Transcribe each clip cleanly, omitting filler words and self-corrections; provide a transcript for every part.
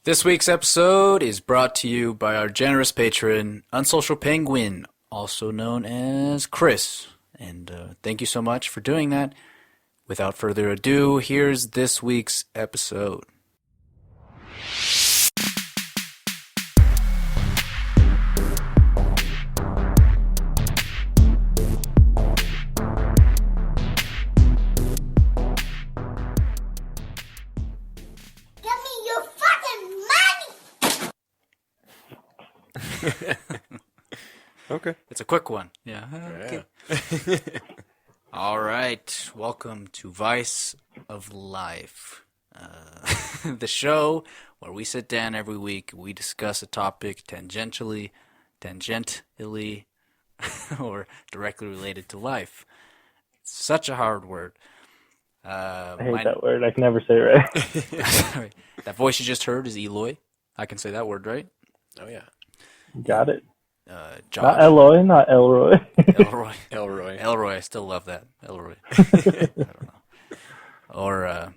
This week's episode is brought to you by our generous patron, Unsocial Penguin, also known as Chris. And thank you so much for doing that. Without further ado, here's this week's episode. Okay. It's a quick one. Yeah. Okay. All right. Welcome to Vice of Life, the show where we sit down every week, we discuss a topic tangentially, or directly related to life. It's such a hard word. I hate that word. I can never say it right. Sorry. That voice you just heard is Eloy. I can say that word, right? Oh, yeah. Got it. Josh. Not Eloy, not Elroy. Elroy. Elroy. Elroy. I still love that. Elroy. I don't know. Or,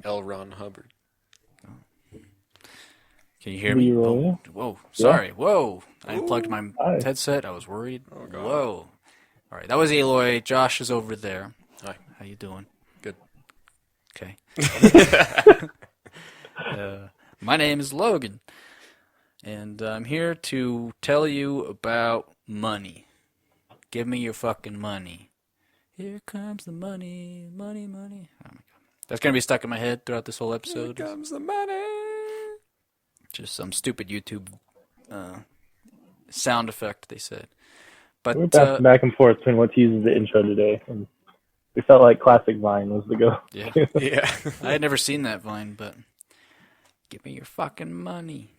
L. Ron Hubbard. Can you hear me? Leroy. Oh, whoa. Sorry. Yeah. Whoa. I unplugged my Hi. headset. I was worried. Oh, God. Whoa. All right. That was Eloy. Josh is over there. Hi. How you doing? Good. Okay. My name is Logan. And I'm here to tell you about money. Give me your fucking money. Here comes the money, money, money. Oh my God. That's going to be stuck in my head throughout this whole episode. Here comes the money. Just some stupid YouTube sound effect, they said. But We're back and forth between what to use as the intro today. And we felt like classic Vine was the go. yeah, Yeah. I had never seen that Vine, but give me your fucking money.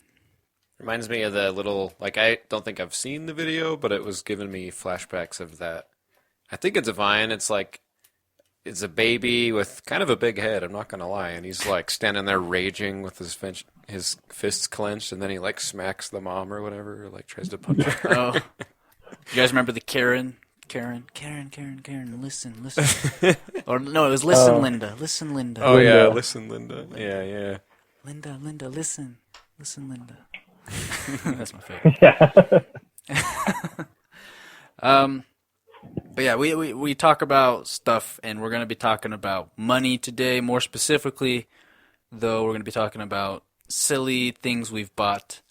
Reminds me of the little, I don't think I've seen the video, but it was giving me flashbacks of that. I think it's a Vine. It's a baby with kind of a big head, I'm not going to lie. And he's standing there raging with his fists clenched, and then he smacks the mom or whatever, or tries to punch her. Oh, you guys remember the Karen, listen. Or no, it was listen, Linda. Listen, Linda. Oh, Linda. yeah, listen, Linda. Yeah. Linda, listen. Listen, Linda. That's my favorite. Yeah. But yeah, we talk about stuff, and we're going to be talking about money today. More specifically, though, we're going to be talking about silly things we've bought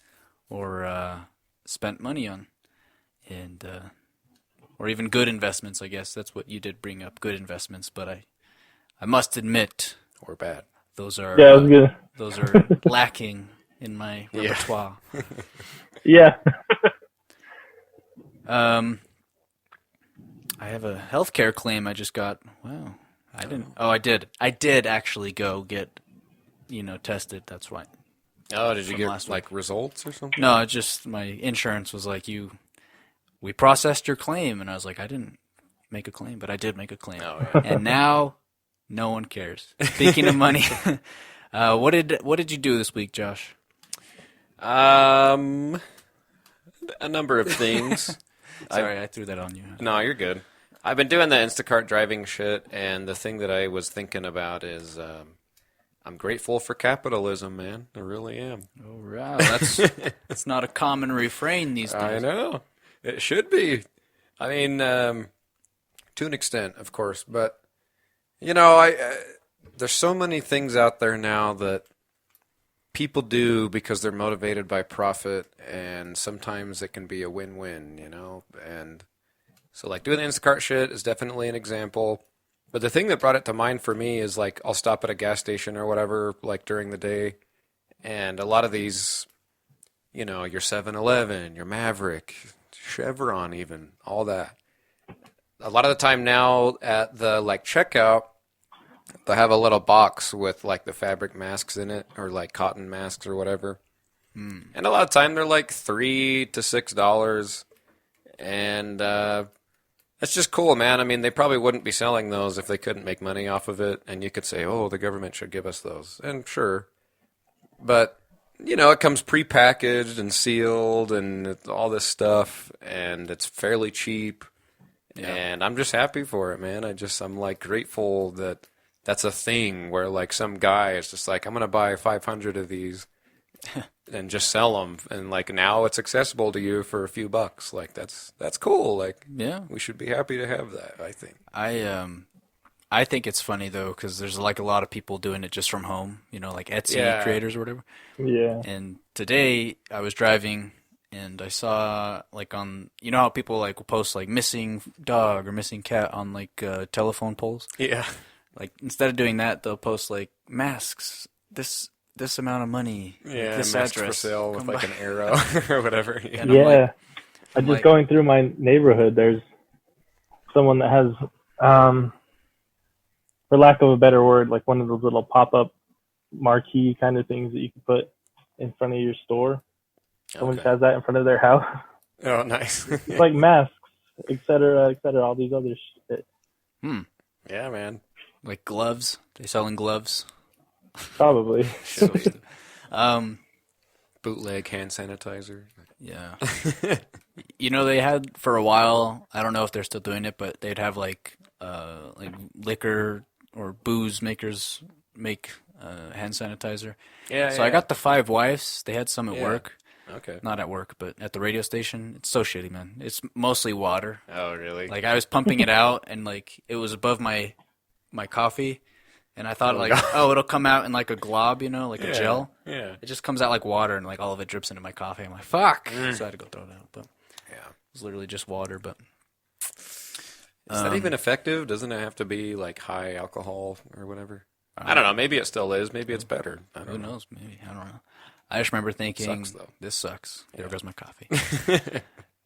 or spent money on, and or even good investments. I guess that's what you did bring up, good investments. But I must admit, Or bad. those are Yeah, I was good. those are lacking in my repertoire. Yeah. I have a healthcare claim I just got. Wow. I didn't. Oh, I did. I did actually go get, tested. That's right. Oh, did you From get, last week. results or something? No, just my insurance was like, we processed your claim. And I was like, I didn't make a claim, but I did make a claim. Oh, yeah. And now no one cares. Speaking of money, what did you do this week, Josh? A number of things. Sorry, I threw that on you. No, you're good. I've been doing the Instacart driving shit, and the thing that I was thinking about is I'm grateful for capitalism, man. I really am. Oh, wow. That's not a common refrain these days. I know. It should be. I mean, to an extent, of course, but, there's so many things out there now that people do because they're motivated by profit, and sometimes it can be a win-win, and so doing the Instacart shit is definitely an example. But the thing that brought it to mind for me is I'll stop at a gas station or whatever during the day, and a lot of these, your 7-Eleven, your Maverick, Chevron even, all that. A lot of the time now at the checkout, they have a little box with the fabric masks in it, or cotton masks or whatever. And a lot of time they're $3 to $6, and that's just cool, man. I mean, they probably wouldn't be selling those if they couldn't make money off of it. And you could say, oh, the government should give us those, and sure, but it comes prepackaged and sealed and all this stuff, and it's fairly cheap. Yeah. And I'm just happy for it, man. I'm grateful that that's a thing where some guy is just I'm going to buy 500 of these and just sell them. And like now it's accessible to you for a few bucks. Like that's cool. Like Yeah. we should be happy to have that, I think. I think it's funny though because there's like a lot of people doing it just from home, like Etsy Yeah. creators or whatever. Yeah. And today I was driving and I saw like on how people like will post like missing dog or missing cat on like telephone poles. Yeah. Like instead of doing that, they'll post like masks. This amount of money. Yeah, this masks address. for sale with Come like by. an arrow or whatever. Yeah. And I'm Yeah. like- I'm like- just going through my neighborhood. There's someone that has, for lack of a better word, like one of those little pop-up marquee kind of things that you can put in front of your store. Someone Okay. has that in front of their house. Oh, nice. It's like masks, et cetera, all these other shit. Yeah, man. Like gloves. They selling gloves. Probably. Bootleg hand sanitizer. Yeah. They had for a while, I don't know if they're still doing it, but they'd have like liquor or booze makers make hand sanitizer. Yeah. So I got the Five Wives. They had some at Yeah. work. Okay. Not at work, but at the radio station. It's so shitty, man. It's mostly water. Oh, really? Like I was pumping it out and like it was above my coffee and I thought it'll come out in like a glob, like a gel. Yeah. It just comes out like water and like all of it drips into my coffee. I'm like, fuck. So I had to go throw it out. But Yeah. it was literally just water. But Is that even effective? Doesn't it have to be like high alcohol or whatever? I don't know. Maybe it still is. Maybe it's better. I who don't know. knows? Maybe. I don't know. I just remember thinking, Sucks, though. this sucks. There goes my coffee.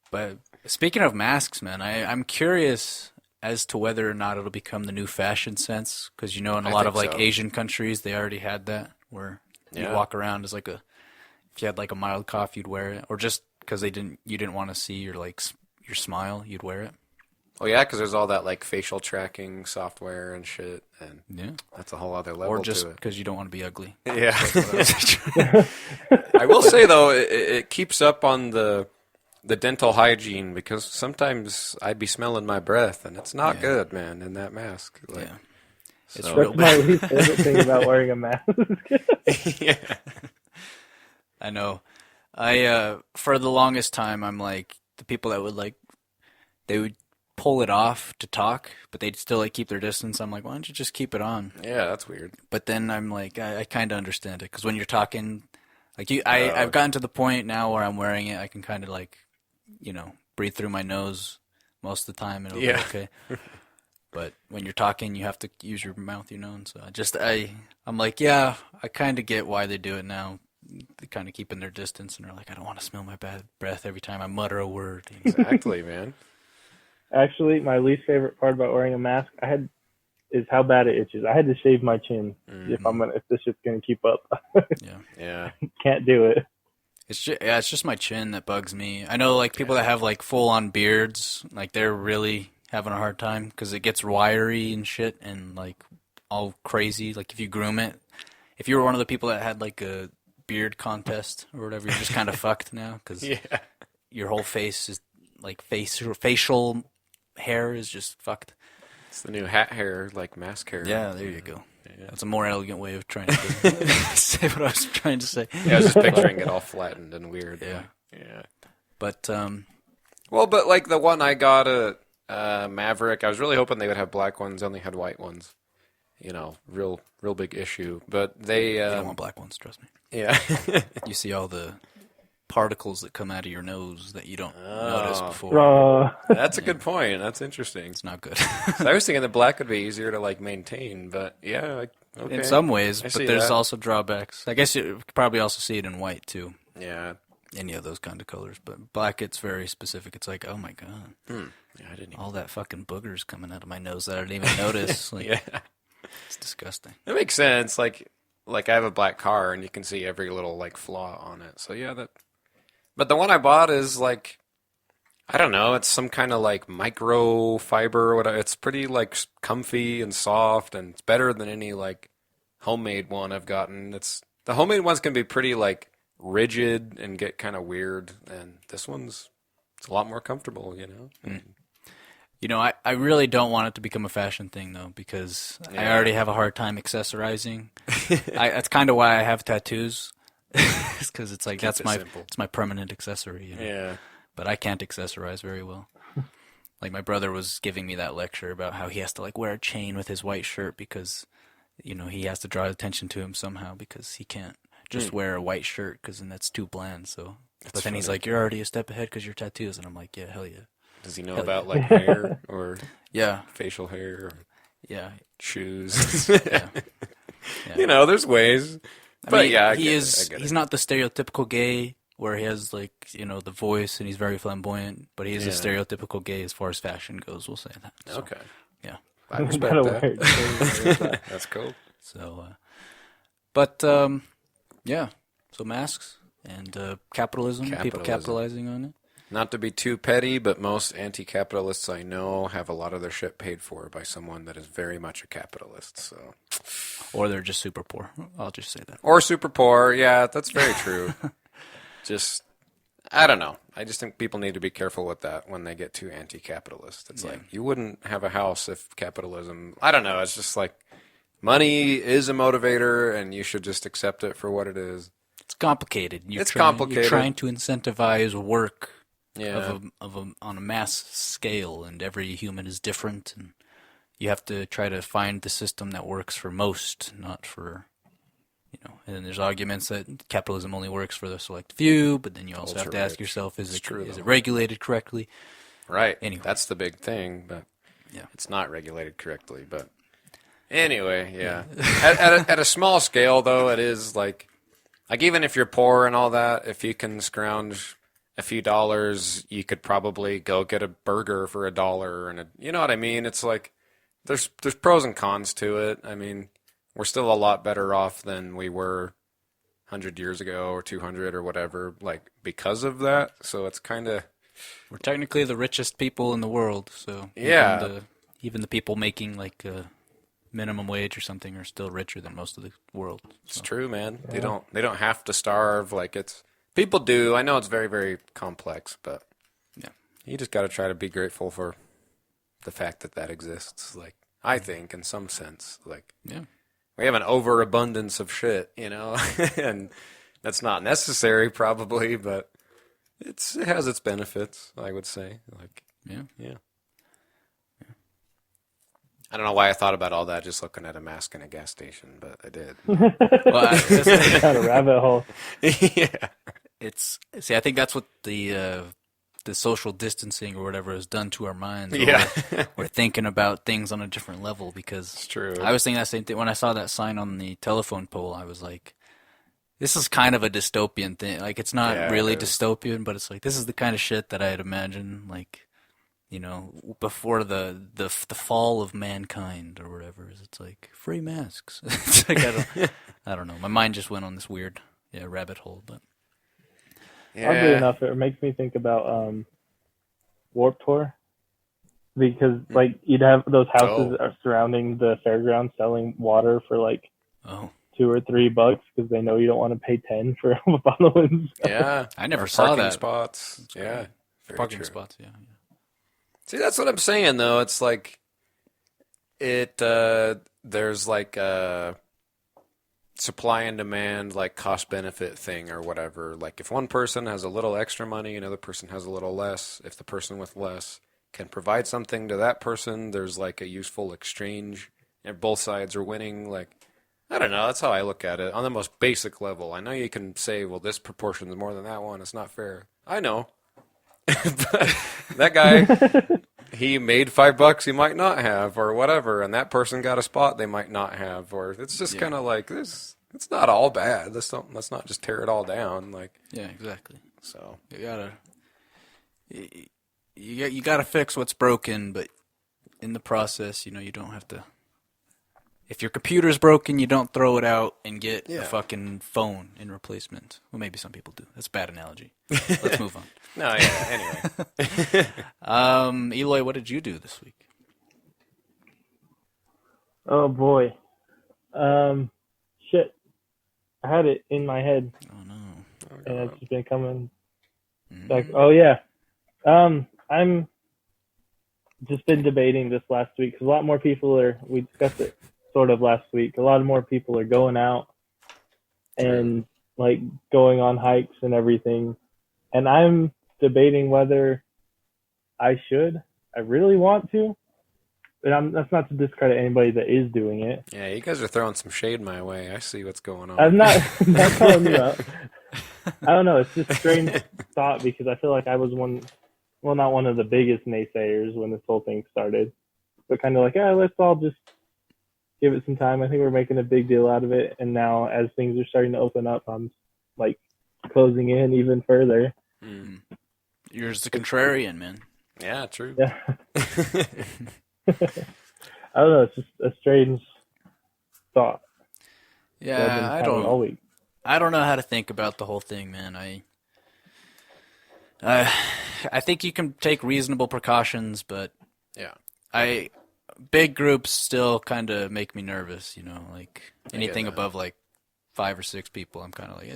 But speaking of masks, man, I'm curious as to whether or not it'll become the new fashion sense. Because, in a I lot think of like so. Asian countries, they already had that where you Yeah. walk around as like if you had like a mild cough, you'd wear it. Or just because you didn't want to see your your smile, you'd wear it. Oh, yeah, because there's all that like facial tracking software and shit. And Yeah. that's a whole other level Or just to it. because you don't want to be ugly. Yeah. That's what I was- I will say though, it keeps up on the dental hygiene because sometimes I'd be smelling my breath and it's not Yeah. good, man, in that mask. Like, Yeah. It's so- real That's my least favorite thing about wearing a mask. yeah. I know. For the longest time, I'm like the people that would they would pull it off to talk, but they'd still keep their distance. I'm like, why don't you just keep it on? Yeah, that's weird. But then I'm like, I kind of understand it because when you're talking, I've gotten to the point now where I'm wearing it. I can kind of breathe through my nose most of the time and it'll Yeah. be okay. But when you're talking, you have to use your mouth, and so I'm like, yeah, I kind of get why they do it now. They're kind of keeping their distance, and they're like, I don't want to smell my bad breath every time I mutter a word. Exactly, man. Actually, my least favorite part about wearing a mask is how bad it itches. I had to shave my chin if this shit's gonna keep up. Yeah. Yeah. Can't do it. It's just my chin that bugs me. I know people that have full on beards, they're really having a hard time because it gets wiry and shit and all crazy. If you groom it, if you were one of the people that had a beard contest or whatever, you're just kind of fucked now because Yeah. your whole face is facial hair is just fucked. It's the new hat hair, mask hair. Yeah, there you go. Yeah. That's a more elegant way of trying to say what I was trying to say. Yeah, I was just picturing it all flattened and weird. Yeah. Yeah. But Well, but the one I got at Maverick, I was really hoping they would have black ones. They only had white ones. Real big issue. But they, you don't want black ones, trust me. yeah. You see all the particles that come out of your nose that you don't notice Oh. before. That's a good point. That's interesting. It's not good. I was thinking the black would be easier to maintain, but yeah, okay. In some ways, I but see there's that. also drawbacks. I guess you could probably also see it in white too. Yeah. Any of those kind of colors, but black, it's very specific. It's like, oh my god, Yeah, I didn't even. all that fucking boogers coming out of my nose that I didn't even notice. Yeah. It's disgusting. It makes sense. I have a black car and you can see every little flaw on it. So yeah, that. But the one I bought is I don't know. It's some kind of microfiber or whatever. It's pretty comfy and soft, and it's better than any homemade one I've gotten. The homemade ones can be pretty rigid and get kind of weird, and this one's it's a lot more comfortable. I really don't want it to become a fashion thing though, because I Yeah. already have a hard time accessorizing. That's kind of why I have tattoos. because it's like Keep that's it my simple. it's my permanent accessory. Yeah. But I can't accessorize very well. Like my brother was giving me that lecture about how he has to like wear a chain with his white shirt because he has to draw attention to him somehow because he can't just wear a white shirt because then that's too bland. So, but then he's funny. like, "You're already a step ahead because your tattoos," and I'm like, "Yeah, hell yeah, Does he know Hell about like hair or yeah, facial hair or yeah, shoes? yeah." Yeah. There's ways. I But mean, yeah, I he get it, is. I get He's it. not the stereotypical gay where he has like the voice and he's very flamboyant, but he is a Yeah. stereotypical gay as far as fashion goes. We'll say that. So, Okay. Yeah. I respect Gotta wear it. that. That's cool. So, but yeah. So masks and capitalism, people Capitalism. capitalizing on it. Not to be too petty, but most anti-capitalists I know have a lot of their shit paid for by someone that is very much a capitalist. So, Or they're just super poor. I'll just say that. or super poor. Yeah, that's very true. Just, I don't know. I just think people need to be careful with that when they get too anti-capitalist. It's Yeah. like you wouldn't have a house if capitalism. I don't know. It's just like money is a motivator, and you should just accept it for what it is. It's complicated. It's You're complicated. trying to incentivize work Yeah. on a mass scale, and every human is different, and you have to try to find the system that works for most, not for And then there's arguments that capitalism only works for the select few, but then you also have to ask Ultra-rich. yourself, is It's it true, is though. it regulated correctly? Right. Anyway. That's the big thing, but Yeah. it's not regulated correctly. But anyway, yeah. at a small scale, though, it is like even if you're poor and all that, if you can scrounge a few dollars, you could probably go get a burger for $1, and you know what I mean. It's like there's pros and cons to it. I mean, we're still a lot better off than we were 100 years ago or 200 or whatever, like because of that. So it's kind of. We're technically the richest people in the world, so Yeah. even the people making like minimum wage or something are still richer than most of the world. It's So, true, man. They don't have to starve. Like people do. I know it's very, very complex, but Yeah. you just got to try to be grateful for the fact that exists. Like I think, in some sense, like yeah. we have an overabundance of shit, and that's not necessary probably, but it has its benefits. I would say, like Yeah. yeah. I don't know why I thought about all that just looking at a mask in a gas station, but I did. Well, Down a rabbit hole. Yeah. I think that's what the social distancing or whatever has done to our minds. Where Yeah. we're thinking about things on a different level because It's true. I was thinking that same thing when I saw that sign on the telephone pole. I was like, this is kind of a dystopian thing. Like, it's not Yeah, really it is. dystopian, but it's like this is the kind of shit that I had imagined, like, before the fall of mankind or whatever. It's like free masks. It's like I don't know. My mind just went on this weird rabbit hole, but. Oddly enough, it makes me think about Warped Tour because like you'd have those houses are surrounding the fairgrounds selling water for like Oh, $2 or $3 because they know you don't want to pay 10 for a bottle of stuff. Yeah. I never Or saw parking that. spots. great. Yeah. Very Parking true. spots, yeah. See, that's what I'm saying, though. It's like there's like a supply and demand, like cost benefit thing or whatever. Like if one person has a little extra money, another person has a little less. If the person with less can provide something to that person, there's like a useful exchange, and both sides are winning. Like I don't know. That's how I look at it on the most basic level. I know you can say, well, this proportion is more than that one. It's not fair. I know. But that guy, he made $5 he might not have, or whatever, and that person got a spot they might not have, or it's just kind of like this. It's not all bad. Let's not just tear it all down. Like Yeah, exactly. so. You gotta fix what's broken, but in the process, you don't have to. If your computer's broken, you don't throw it out and get Yeah. a fucking phone in replacement. Well, maybe some people do. That's a bad analogy. Let's move on. No, yeah. Anyway, Eloy, what did you do this week? Oh boy. Shit. I had it in my head Oh no. and it's just been coming Mhm. back. Oh yeah. I'm just been debating this last week because a lot more people we discussed it sort of last week. A lot more people are going out and like going on hikes and everything. And I'm debating whether I should. I really want to, but that's not to discredit anybody that is doing it. Yeah, you guys are throwing some shade my way. I see what's going on. I'm not calling you out. I don't know. It's just a strange thought because I feel like I was not one of the biggest naysayers when this whole thing started, but kind of like, yeah, let's all just give it some time. I think we're making a big deal out of it, and now as things are starting to open up, I'm like closing in even further. Mm. You're just a contrarian, man. Yeah, true. Yeah. I don't know. It's just a strange thought. Yeah, I don't. All week. I don't know how to think about the whole thing, man. I think you can take reasonable precautions, but yeah, big groups still kind of make me nervous. You know, like anything above like 5 or 6 people, I'm kind of like,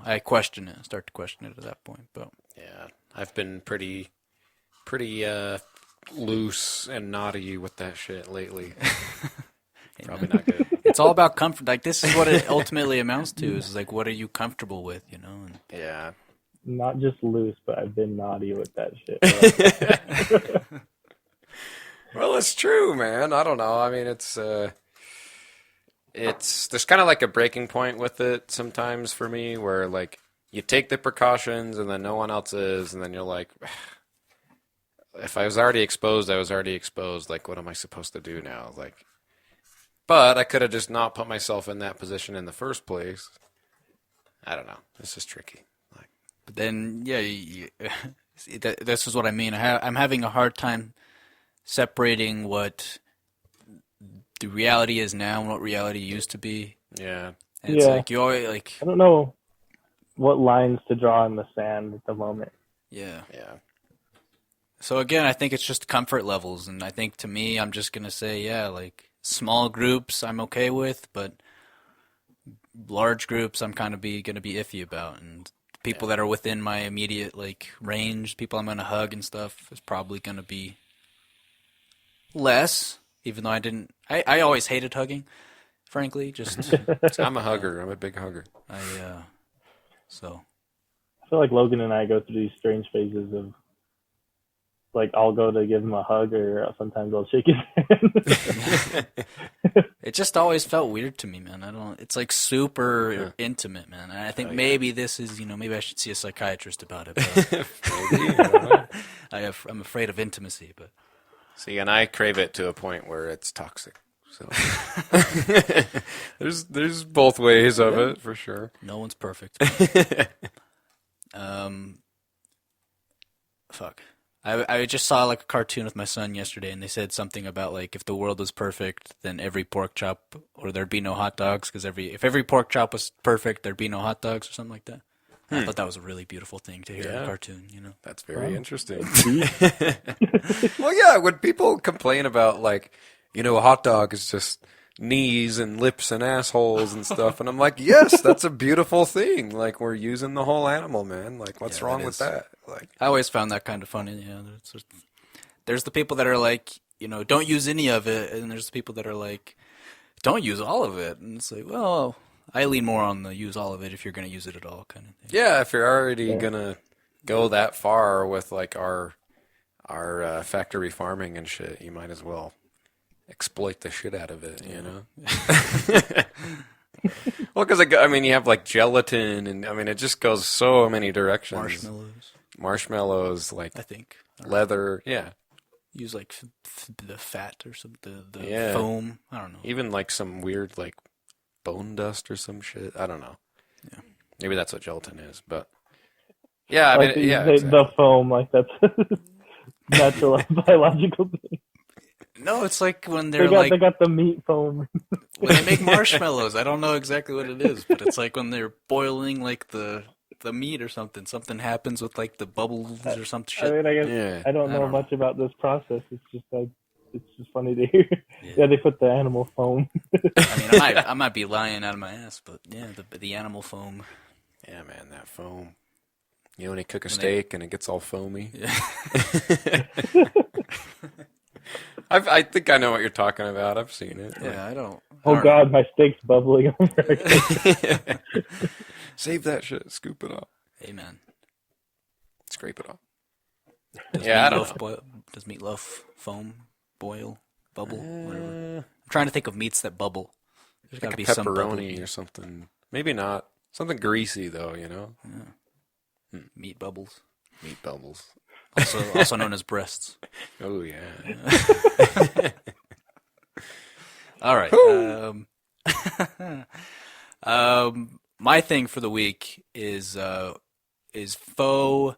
I question it, start to question it at that point. But yeah, I've been pretty loose and naughty with that shit lately. Probably not good. It's all about comfort. Like, this is what it ultimately amounts to, is like, what are you comfortable with, you know? And yeah. Not just loose, but I've been naughty with that shit. Well, it's true, man. I don't know. I mean, it's there's kind of like a breaking point with it sometimes for me, where like you take the precautions and then no one else is, and then you're like, if I was already exposed, I was already exposed. Like, what am I supposed to do now? Like, but I could have just not put myself in that position in the first place. I don't know. This is tricky. Like, but then, yeah, this is what I mean. I'm having a hard time separating what the reality is now and what reality used to be. yeah. And it's like, you always, like... I don't know what lines to draw in the sand at the moment. Yeah. Yeah. So again, I think it's just comfort levels, and I think to me, I'm just gonna say, yeah, like small groups I'm okay with, but large groups I'm kind of gonna be iffy about, and people that are within my immediate like range, people I'm gonna hug and stuff, is probably gonna be less. Even though I always hated hugging, frankly. Just I'm a hugger. I'm a big hugger. So I feel like Logan and I go through these strange phases of, like, I'll go to give him a hug, or sometimes I'll shake his hand. It just always felt weird to me, man. It's like super intimate, man. And I think maybe this is, maybe I should see a psychiatrist about it. But Maybe, I don't know. I'm afraid of intimacy, but. See, and I crave it to a point where it's toxic. So there's both ways of it, for sure. No one's perfect. Fuck. I just saw like a cartoon with my son yesterday, and they said something about like if the world was perfect, then every pork chop, or there'd be no hot dogs, because if every pork chop was perfect, there'd be no hot dogs or something like that. I thought that was a really beautiful thing to hear in a cartoon, That's very interesting. Well, yeah, when people complain about, like, a hot dog is just knees and lips and assholes and stuff, and I'm like, yes, that's a beautiful thing. Like, we're using the whole animal, man. Like, what's wrong with that? Like, I always found that kind of funny. There's the people that are like, don't use any of it, and there's the people that are like, don't use all of it. And it's like, well, I lean more on the use all of it if you're going to use it at all kind of thing. yeah, if you're already gonna go that far with like our factory farming and shit, you might as well exploit the shit out of it, Well, because you have like gelatin, and it just goes so many directions. Marshmallows, like, I think leather, yeah. Use like the fat or some the foam. I don't know. Even like some weird like bone dust or some shit. I don't know. Yeah. Maybe that's what gelatin is, but yeah, like the foam, like that's natural biological thing. No, it's like when they got the meat foam. When they make marshmallows, I don't know exactly what it is, but it's like when they're boiling like the meat or something. Something happens with like the bubbles or some shit. I guess I don't know much about this process. It's just funny to hear. Yeah, they put the animal foam. I might be lying out of my ass, but yeah, the animal foam. Yeah, man, that foam. When you cook a steak and it gets all foamy. Yeah. I think I know what you're talking about. I've seen it. Yeah, I don't. Oh God, my steak's bubbling over. Save that shit. Scoop it off. Amen. Scrape it off. Does Yeah, I meatloaf don't boil? Does meatloaf foam, boil, bubble, whatever? I'm trying to think of meats that bubble. There's got to like be a some bubble pepperoni meat. or something. Maybe not. Something greasy though, you know. Meat bubbles, Meat bubbles. also known as breasts. Oh yeah. All right. My thing for the week is faux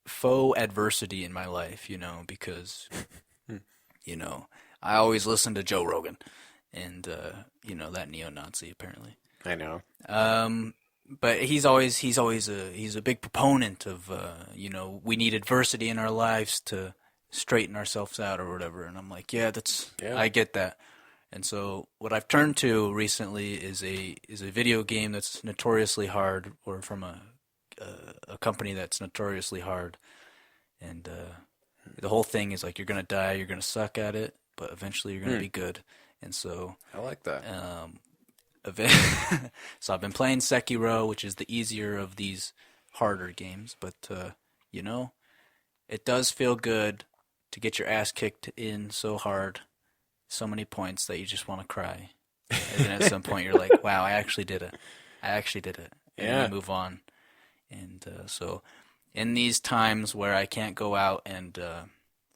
faux adversity in my life, because I always listen to Joe Rogan, and that neo-Nazi apparently. I know. But he's a big proponent of we need adversity in our lives to straighten ourselves out or whatever, and I'm like, yeah, I get that. And so what I've turned to recently is a video game that's notoriously hard, or from a company that's notoriously hard, and the whole thing is like you're gonna die, you're gonna suck at it, but eventually you're gonna be good. And so I like that. so I've been playing Sekiro, which is the easier of these harder games, but it does feel good to get your ass kicked in so hard, so many points that you just want to cry. And then at some point you're like, wow, I actually did it. And Yeah. then you move on. And so in these times where I can't go out and,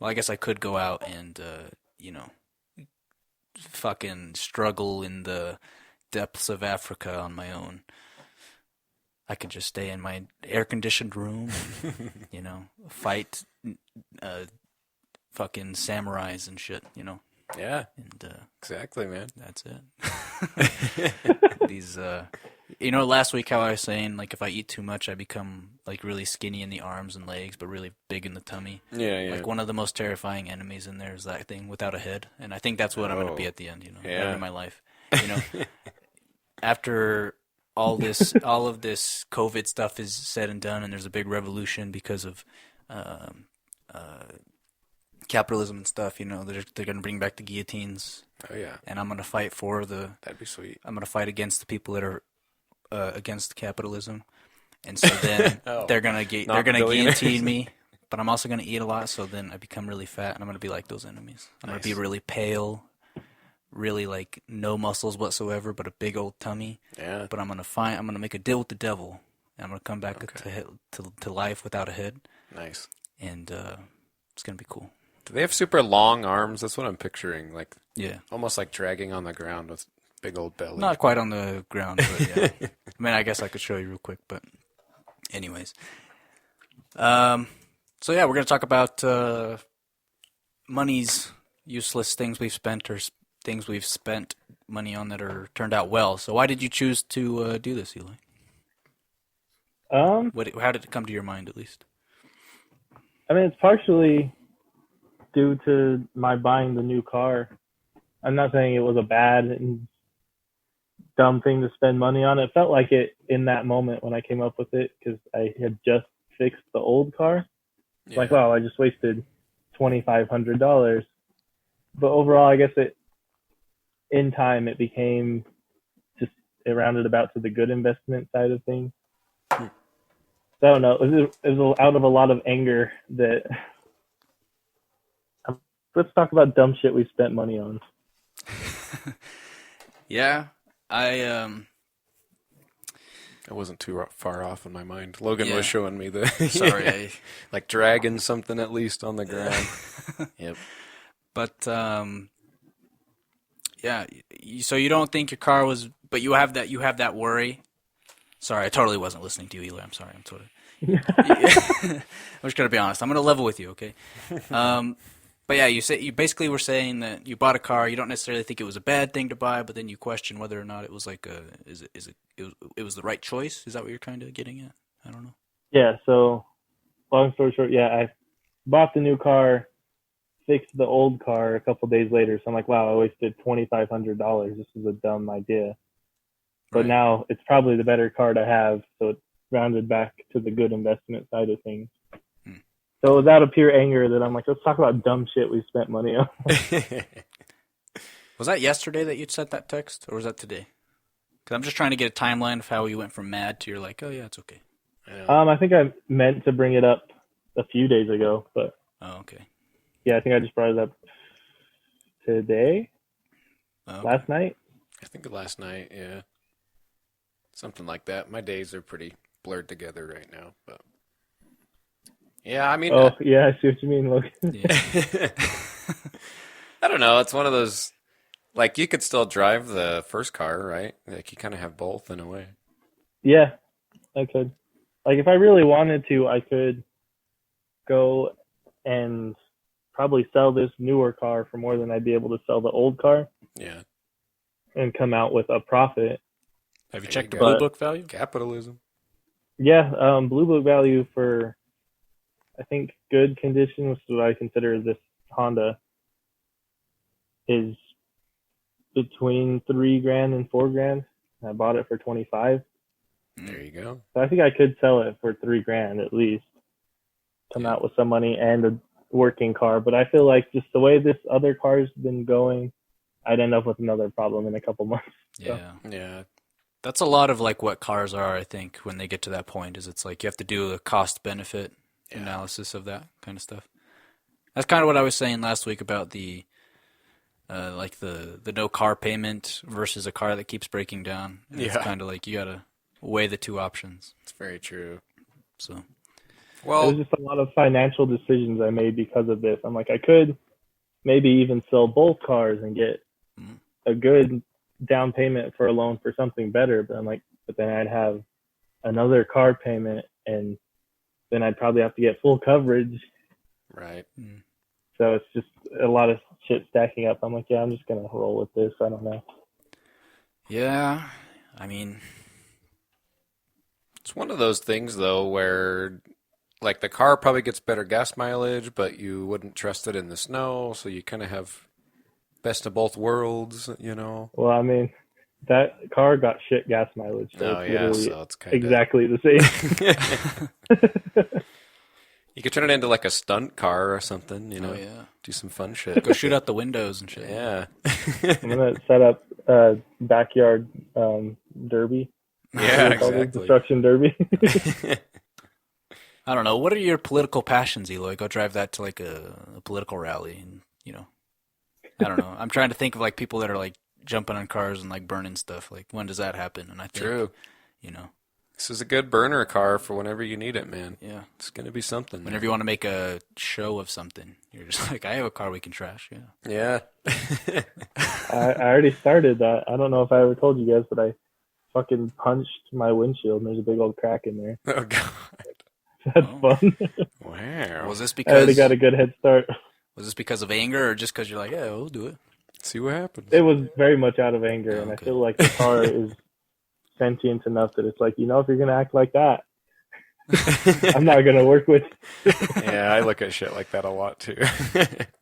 I guess I could go out and, fucking struggle in the depths of Africa on my own. I could just stay in my air-conditioned room and, fight fucking samurais and shit, Yeah. and Exactly, man. that's it. These, last week how I was saying, like, if I eat too much, I become, like, really skinny in the arms and legs, but really big in the tummy. Yeah. Like, one of the most terrifying enemies in there is that thing without a head, and I think that's what I'm going to be at the end, Yeah. in my life. After all of this COVID stuff is said and done, and there's a big revolution because of capitalism and stuff, they're going to bring back the guillotines, Oh yeah. and I'm going to fight That'd be sweet. I'm going to fight against the people that are against capitalism, and so then Oh, they're going not to billionaires. guillotine me, but I'm also going to eat a lot, so then I become really fat, and I'm going to be like those enemies. I'm going to be Nice. really pale, really like no muscles whatsoever, but a big old tummy. Yeah. But I'm going to make a deal with the devil, and I'm going to come back to life without a head, Nice. and it's going to be cool. Do they have super long arms? That's what I'm picturing. Like Yeah. almost like dragging on the ground with big old belly. Not quite on the ground, but yeah. I mean, I guess I could show you real quick, but anyways. So yeah, we're going to talk about money's useless things we've spent, or things we've spent money on that are turned out well. So why did you choose to do this, Eli? How did it come to your mind, at least? I mean, it's partially due to my buying the new car. I'm not saying it was a bad and dumb thing to spend money on. It felt like it in that moment when I came up with it, because I had just fixed the old car. Yeah. Like, wow, I just wasted $2,500. But overall, I guess in time, it became it rounded about to the good investment side of things. So I don't know. It was out of a lot of anger that. Let's talk about dumb shit we spent money on. Yeah, I wasn't too far off in my mind. Logan Yeah. was showing me the sorry. like dragging something at least on the ground. Yep. But yeah. So you don't think your car was, but you have that worry. Sorry, I totally wasn't listening to you, Eli. I'm sorry. I'm totally. I'm just gonna be honest. I'm gonna level with you, okay? But yeah, you basically were saying that you bought a car. You don't necessarily think it was a bad thing to buy, but then you question whether or not it was like it was the right choice. Is that what you're kind of getting at? I don't know. Yeah, so long story short, yeah, I bought the new car, fixed the old car a couple days later. So I'm like, wow, I wasted $2,500. This is a dumb idea. But Right. now it's probably the better car to have, so it's rounded back to the good investment side of things. So it was out of pure anger that I'm like, let's talk about dumb shit we spent money on. Was that yesterday that you sent that text, or was that today? Because I'm just trying to get a timeline of how you went from mad to you're like, oh yeah, it's okay. Yeah. I think I meant to bring it up a few days ago, but Oh, okay. yeah, I think I just brought it up today, Oh, last night. I think last night, yeah. Something like that. My days are pretty blurred together right now, but yeah, I mean, Oh, yeah, I see what you mean, Logan. yeah. I don't know. It's one of those, like, you could still drive the first car, right? Like, you kind of have both in a way. Yeah, I could. Like, if I really wanted to, I could go and probably sell this newer car for more than I'd be able to sell the old car Yeah. and come out with a profit. Have you There checked the you go. Blue Book value? Capitalism. Yeah, Blue Book value for, I think, good condition, which is what I consider this Honda, is between $3,000 and $4,000. I bought it for 25. There you go. So I think I could sell it for $3,000 at least. Come out with some money and a working car. But I feel like just the way this other car's been going, I'd end up with another problem in a couple months. Yeah. Yeah. That's a lot of like what cars are, I think, when they get to that point, is it's like you have to do a cost benefit analysis of that kind of stuff. That's kind of what I was saying last week about the like the no car payment versus a car that keeps breaking down. It's kind of like you gotta weigh the two options. It's very true. So It Well, was just a lot of financial decisions I made because of this. I'm like, I could maybe even sell both cars and get a good down payment for a loan for something better. But I'm like, but then I'd have another car payment and then I'd probably have to get full coverage. right. So it's just a lot of shit stacking up. I'm like, yeah, I'm just going to roll with this. I don't know. yeah, I mean, It's one of those things, though, where like the car probably gets better gas mileage, but you wouldn't trust it in the snow, so you kind of have best of both worlds, you know? Well, I mean, that car got shit gas mileage. So Oh, it's yeah, literally so it's kind of... exactly the same. You could turn it into like a stunt car or something, you know? oh yeah, Do some fun shit. go shoot out the windows and shit. Yeah. I'm going to set up a backyard derby. Yeah, It's called exactly. Destruction derby. I don't know. What are your political passions, Eloy? Go drive that to like a political rally, and you know, I don't know. I'm trying to think of like people that are like jumping on cars and like burning stuff. Like when does that happen? And I think, True. you know, This is a good burner car for whenever you need it, man. yeah. It's going to be something. Whenever you want to make a show of something, you're just like, I have a car we can trash. Yeah. Yeah. I already started that. I don't know if I ever told you guys, but I fucking punched my windshield and there's a big old crack in there. Oh, God. That's Oh. fun. Wow. Was this I already because got a good head start. was this because of anger, or just because you're like, yeah, we'll do it? See what happens. It was very much out of anger, and I Okay. feel like the car is sentient enough that it's like, you know, if you're going to act like that, I'm not going to work with you. Yeah, I look at shit like that a lot, too.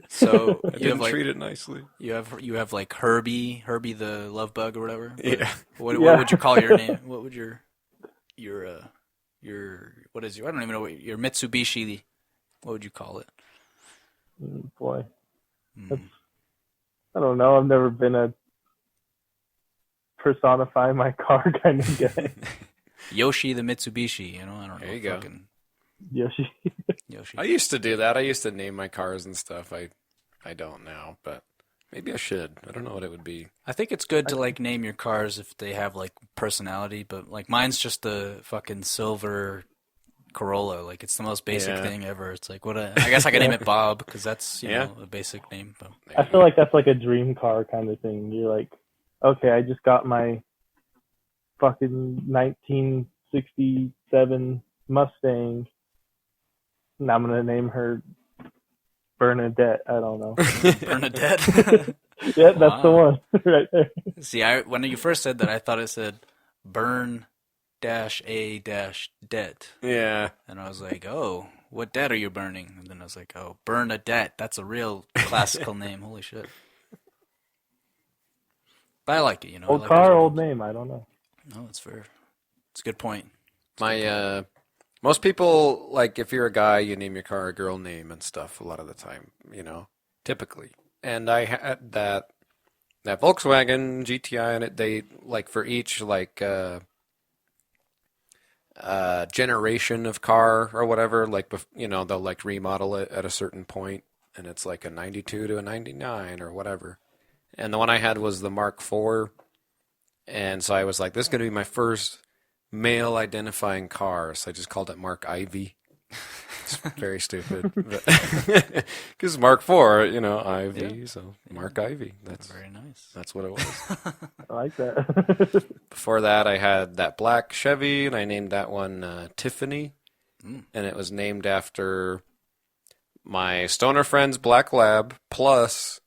So I you didn't have like treat it nicely. you have like Herbie the love bug or whatever. Yeah. What Yeah. would you call your name? What would your what is your, I don't even know what your Mitsubishi, what would you call it? Boy, Hmm. I don't know. I've never been a personify my car kind of guy. Yoshi the Mitsubishi, you know, I don't know. There you go. Fucking Yoshi. Yoshi. I used to do that. I used to name my cars and stuff. I don't now, but maybe I should. I don't know what it would be. I think it's good to like name your cars if they have like personality, but like mine's just a fucking silver Corolla. Like it's the most basic Yeah. thing ever. It's like I guess I could name it Bob because that's you Yeah. know a basic name. But I feel like that's like a dream car kind of thing. You're like, okay, I just got my fucking 1967 Mustang. And I'm gonna name her Bernadette. I don't know. Bernadette. Yeah, that's the Wow. one right there. See, when you first said that, I thought it said burn -a -debt, Yeah. and I was like, oh, what debt are you burning? And then I was like, oh, Bernadette. That's a real classical name. Holy shit. But I like it, you know. I Old like car, those old names. name. I don't know. No, it's fair. It's a good point. My Most people, like, if you're a guy, you name your car a girl name and stuff a lot of the time, typically. And I had that Volkswagen GTI, and they, like, for each, like, generation of car or whatever, like, they'll, like, remodel it at a certain point, and it's, like, a 92 to a 99 or whatever. And the one I had was the Mark IV, and so I was like, this is going to be my first male identifying car, so I just called it Mark Ivy. It's very stupid, because Mark IV, Ivy, yeah. So Mark Ivy. That's very nice. That's what it was. I like that. Before that, I had that black Chevy, and I named that one Tiffany, and it was named after my stoner friend's black lab, plus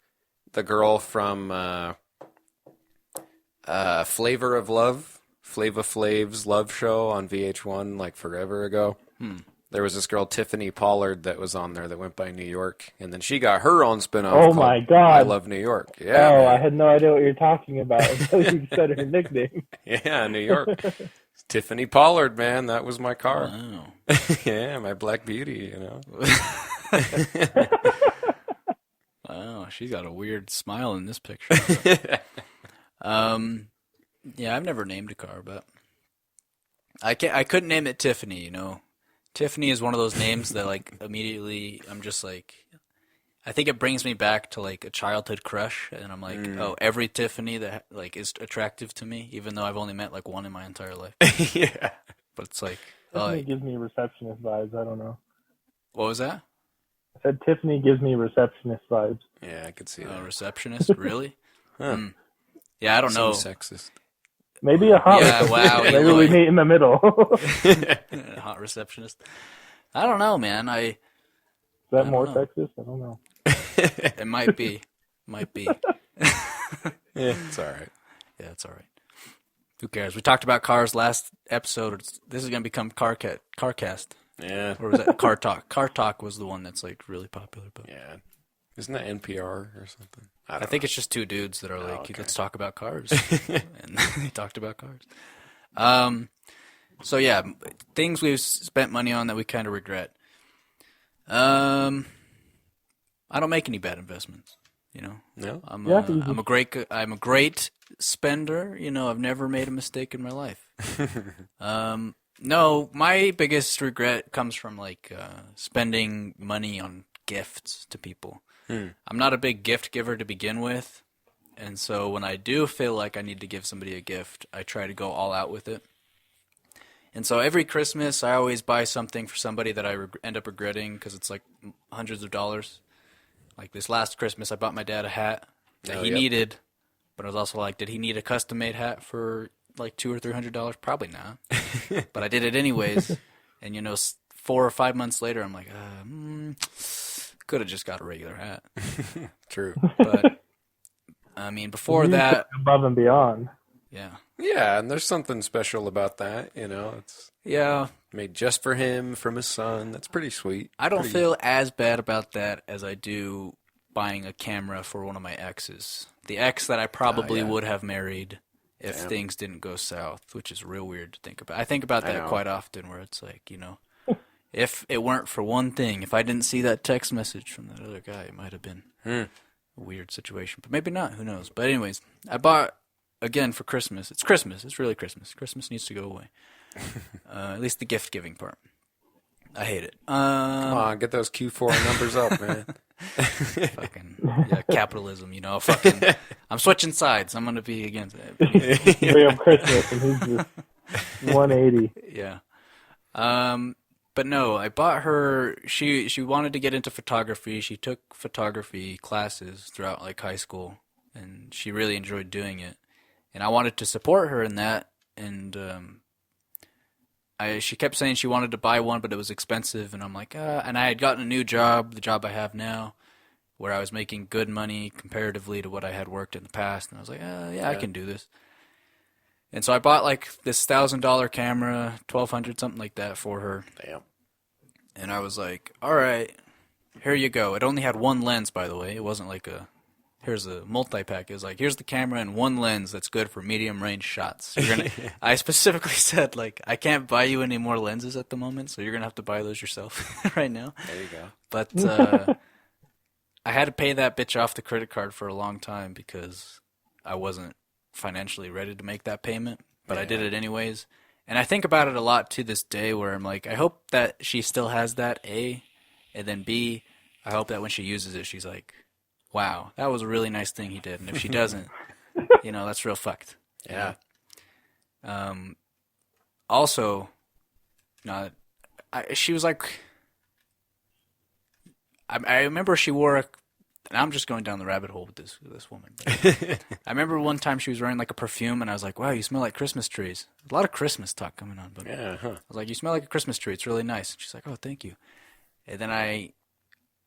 the girl from Flavor of Love. Flava Flav's Love Show on VH1 like forever ago. There was this girl, Tiffany Pollard, that was on there that went by New York. And then she got her own spinoff called my God. I Love New York. Yeah, man. I had no idea what you're talking about until you said her nickname. Yeah, New York. Tiffany Pollard, man. That was my car. Wow. Yeah, my Black Beauty, Wow, she's got a weird smile in this picture. Yeah, I've never named a car, but I couldn't name it Tiffany, Tiffany is one of those names that, like, immediately I'm just like, I think it brings me back to, like, a childhood crush, and I'm like, oh, every Tiffany that, like, is attractive to me, even though I've only met, like, one in my entire life. Yeah. But it's like, Tiffany gives me receptionist vibes. I don't know. What was that? I said Tiffany gives me receptionist vibes. Yeah, I could see that. Receptionist? Really? Huh. Yeah, I don't know. Sexist. Maybe a hot receptionist. Wow, maybe we meet in the middle. Hot receptionist. I don't know, man. Is that more sexist? I don't know. It might be. Yeah, it's all right. Yeah, it's all right. Who cares? We talked about cars last episode. This is going to become CarCast. Yeah. Or was that Car Talk? Car Talk was the one that's, like, really popular. But yeah. Isn't that NPR or something? I think it's just two dudes that are like, okay, let's talk about cars. And they talked about cars. So, yeah, things we've spent money on that we kind of regret. I don't make any bad investments, No? I'm a great spender. I've never made a mistake in my life. No, my biggest regret comes from, like, spending money on gifts to people. I'm not a big gift giver to begin with, and so when I do feel like I need to give somebody a gift, I try to go all out with it. And so every Christmas, I always buy something for somebody that I end up regretting because it's like hundreds of dollars. Like this last Christmas, I bought my dad a hat that he needed, but I was also like, did he need a custom-made hat for like $200 or $300? Probably not. But I did it anyways, and 4 or 5 months later, I'm like, could have just got a regular hat. True. But, I mean, before that... Above and beyond. Yeah. Yeah, and there's something special about that, It's made just for him, from his son. That's pretty sweet. I don't feel as bad about that as I do buying a camera for one of my exes. The ex that I probably would have married if things didn't go south, which is real weird to think about. I think about that quite often where it's like, if it weren't for one thing, if I didn't see that text message from that other guy, it might have been a weird situation. But maybe not. Who knows? But anyways, I bought, again, for Christmas. It's Christmas. It's really Christmas. Christmas needs to go away. At least the gift-giving part. I hate it. Come on, get those Q4 numbers up, man. Fucking capitalism, fucking. I'm switching sides. I'm going to be against it. We have Christmas, and he's just 180. Yeah. But no, I bought her. She wanted to get into photography. She took photography classes throughout like high school, and she really enjoyed doing it. And I wanted to support her in that. And she kept saying she wanted to buy one, but it was expensive. And I'm like, and I had gotten a new job, the job I have now, where I was making good money comparatively to what I had worked in the past. And I was like, I can do this. And so I bought like this $1,000 camera, $1,200, something like that for her. Damn. And I was like, all right, here you go. It only had one lens, by the way. It wasn't like a here's a multi-pack. It was like, here's the camera and one lens that's good for medium range shots. I specifically said, like, I can't buy you any more lenses at the moment, so you're going to have to buy those yourself right now. There you go. But I had to pay that bitch off the credit card for a long time because I wasn't financially ready to make that payment, but I did it anyways. And I think about it a lot to this day where I'm like, I hope that she still has that, A, and then B, I hope that when she uses it, she's like, wow, that was a really nice thing he did. And if she doesn't, that's real fucked. Yeah. Also, she was like, I remember she wore and I'm just going down the rabbit hole with this woman. I remember one time she was wearing like a perfume, and I was like, wow, you smell like Christmas trees. A lot of Christmas talk coming on. But Yeah. Huh. I was like, you smell like a Christmas tree. It's really nice. And she's like, oh, thank you. And then I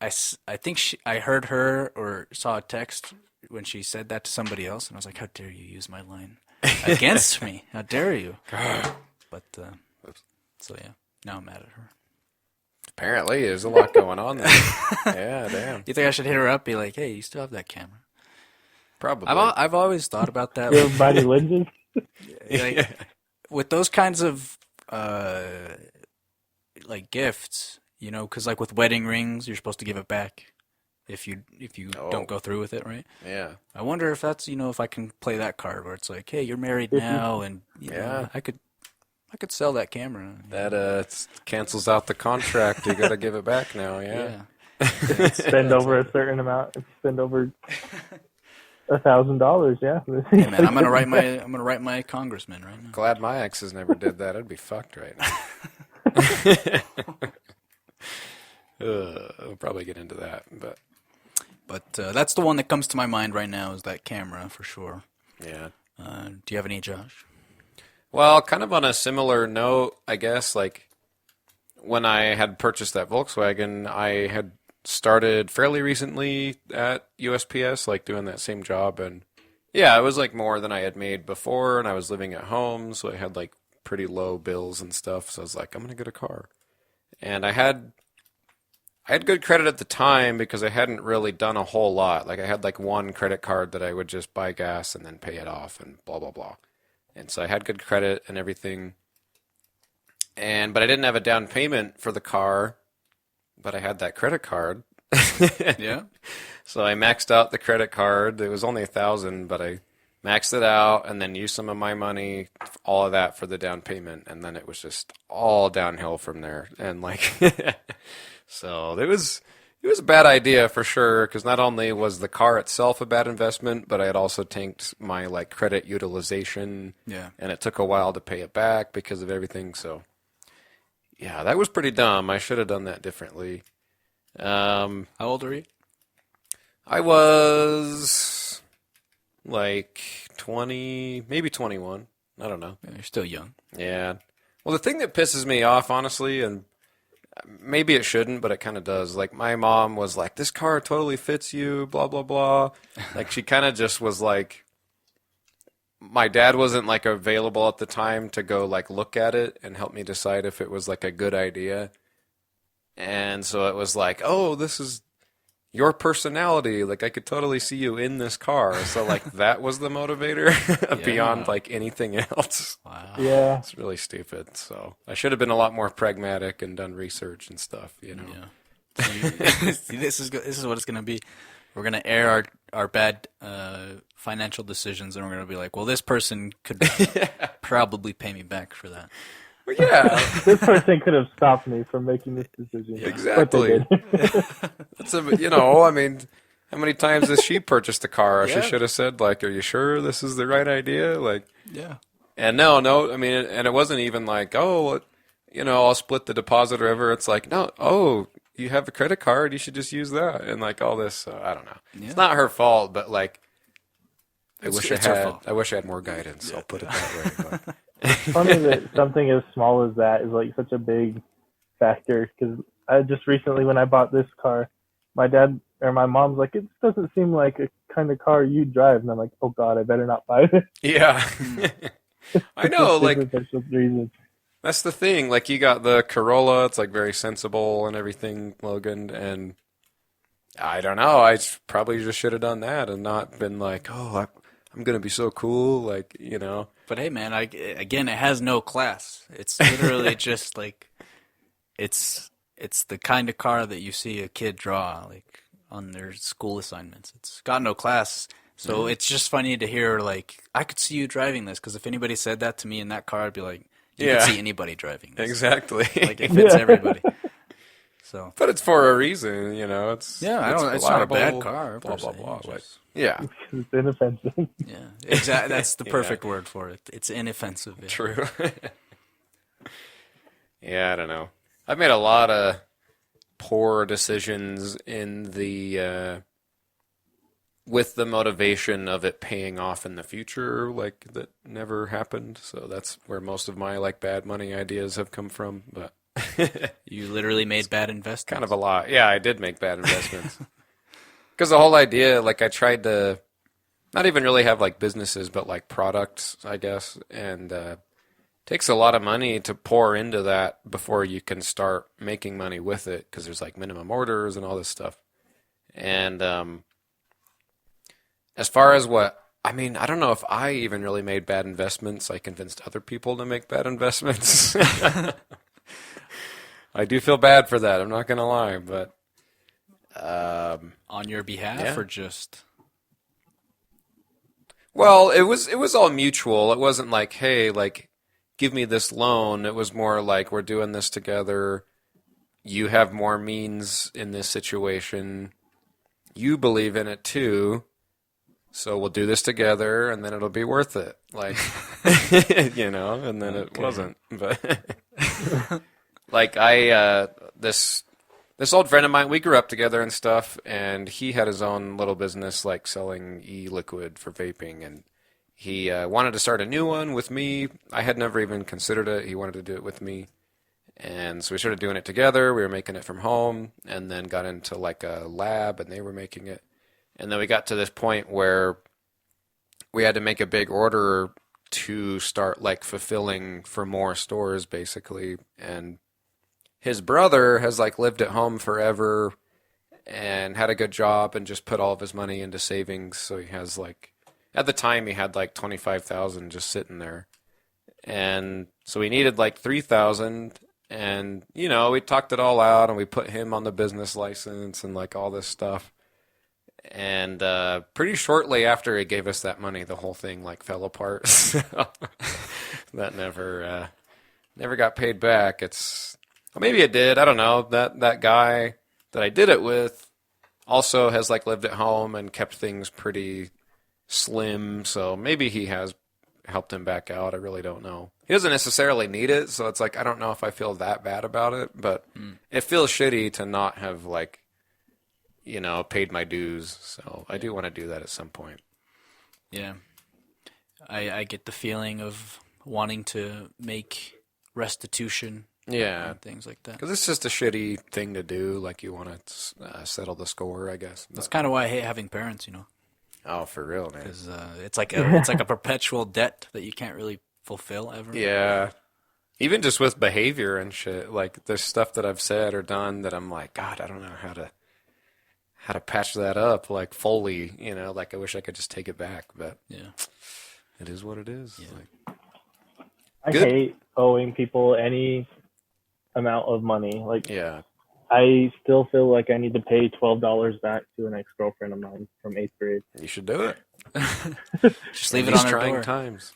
think I heard her or saw a text when she said that to somebody else, and I was like, how dare you use my line against me? How dare you? But, so yeah, now I'm mad at her. Apparently, there's a lot going on there. Yeah, damn. You think I should hit her up, be like, hey, you still have that camera? Probably. I've always thought about that. Your body lenses. Like, with those kinds of like gifts, because like with wedding rings, you're supposed to give it back if you don't go through with it, right? Yeah. I wonder if that's if I can play that card where it's like, hey, you're married now, and I could sell that camera. That cancels out the contract. You got to give it back now. Yeah. Spend over a certain amount. Spend over $1,000. Yeah. Hey man, I'm gonna write my congressman right now. Glad my exes never did that. I'd be fucked right now. We'll probably get into that, but that's the one that comes to my mind right now is that camera for sure. Yeah. Do you have any, Josh? Well, kind of on a similar note, I guess, like when I had purchased that Volkswagen, I had started fairly recently at USPS, like doing that same job. And yeah, it was like more than I had made before, and I was living at home, so I had like pretty low bills and stuff. So I was like, I'm going to get a car. And I had good credit at the time because I hadn't really done a whole lot. Like I had like one credit card that I would just buy gas and then pay it off and blah, blah, blah. And so I had good credit and everything. But I didn't have a down payment for the car, but I had that credit card. Yeah. So I maxed out the credit card. It was only $1,000, but I maxed it out and then used some of my money, all of that for the down payment. And then it was just all downhill from there. And like, so it was a bad idea for sure, because not only was the car itself a bad investment, but I had also tanked my like credit utilization. Yeah. And it took a while to pay it back because of everything. So yeah, that was pretty dumb. I should have done that differently. How old are you? I was like 20, maybe 21. I don't know. Yeah, you're still young. Yeah. Well, the thing that pisses me off, honestly, and maybe it shouldn't, but it kind of does. Like, my mom was like, this car totally fits you, blah, blah, blah. Like, she kind of just was like, my dad wasn't, like, available at the time to go, like, look at it and help me decide if it was, like, a good idea. And so it was like, oh, this is your personality. Like, I could totally see you in this car. So, like, that was the motivator beyond, like, anything else. Wow. Yeah. It's really stupid. So I should have been a lot more pragmatic and done research and stuff, you know. Yeah. See, this is what it's gonna be. We're gonna air our bad financial decisions, and we're gonna be like, well, this person could probably pay me back for that. Well, yeah, This person could have stopped me from making this decision. exactly. But they did. That's I mean, how many times has she purchased a car? Yeah. She should have said, like, are you sure this is the right idea? Like, Yeah. and no, I mean, and it wasn't even like, oh, I'll split the deposit or whatever. It's like, no, oh, you have a credit card, you should just use that, and like all this. So I don't know. Yeah. It's not her fault, but like, I It's wish her fault. I wish I had more guidance. I'll put it that way. But. It's funny that something as small as that is like such a big factor, because I just recently, when I bought this car, my dad or my mom's like, it doesn't seem like a kind of car you drive, and I'm like, oh god, I better not buy it. Yeah. I know, like, reasons. that's the thing. Like, you got the Corolla, it's like very sensible and everything, Logan, and I don't know. I probably just should have done that and not been like, oh, I'm gonna be so cool, like, you know. But hey, man, again, it has no class. It's literally just like it's the kind of car that you see a kid draw like on their school assignments. It's got no class. So it's just funny to hear, like, I could see you driving this, because if anybody said that to me in that car, I'd be like, you could see anybody driving this. Exactly. Like, it fits everybody. So. But it's for a reason, you know. It's it's not a bad car. Blah, blah, blah. Just, yeah. It's inoffensive. Yeah, exactly. That's the perfect word for it. It's inoffensive. Yeah. True. Yeah, I don't know. I've made a lot of poor decisions in the with the motivation of it paying off in the future, like that never happened. So that's where most of my like bad money ideas have come from. But you literally made bad investments. Kind of a lot. Yeah, I did make bad investments. Because the whole idea, like I tried to not even really have like businesses, but like products, I guess, and takes a lot of money to pour into that before you can start making money with it, because there's like minimum orders and all this stuff. And as far as I don't know if I even really made bad investments. I convinced other people to make bad investments. I do feel bad for that. I'm not going to lie, but on your behalf or just? Well, it was all mutual. It wasn't like, hey, like, give me this loan. It was more like, we're doing this together. You have more means in this situation. You believe in it too. So we'll do this together, and then it'll be worth it. Like, you know, and then it wasn't. But like this old friend of mine, we grew up together and stuff, and he had his own little business, like selling e-liquid for vaping, and he wanted to start a new one with me. I had never even considered it. He wanted to do it with me. And so we started doing it together. We were making it from home, and then got into like a lab, and they were making it. And then we got to this point where we had to make a big order to start like fulfilling for more stores, basically. And his brother has like lived at home forever and had a good job and just put all of his money into savings. So he has like, at the time he had like 25,000 just sitting there. And so we needed like 3,000, and you know, we talked it all out, and we put him on the business license and like all this stuff. And pretty shortly after he gave us that money, the whole thing like fell apart. So that never got paid back. Well, maybe it did. I don't know. That guy that I did it with also has like lived at home and kept things pretty slim. So maybe he has helped him back out. I really don't know. He doesn't necessarily need it, so it's like I don't know if I feel that bad about it, but it feels shitty to not have like, you know, paid my dues. So I do want to do that at some point. Yeah. I get the feeling of wanting to make restitution. Yeah. And things like that. Because it's just a shitty thing to do. Like, you want to settle the score, I guess. That's kind of why I hate having parents, you know. Oh, for real, man. Because it's like a perpetual debt that you can't really fulfill ever. Yeah. Even just with behavior and shit. Like, there's stuff that I've said or done that I'm like, God, I don't know how to patch that up, like fully, you know, like I wish I could just take it back, but yeah, it is what it is. Yeah. Like, I hate owing people any amount of money. Like, yeah, I still feel like I need to pay $12 back to an ex-girlfriend of mine from 8th grade. You should do it. Just leave it on her door. Times.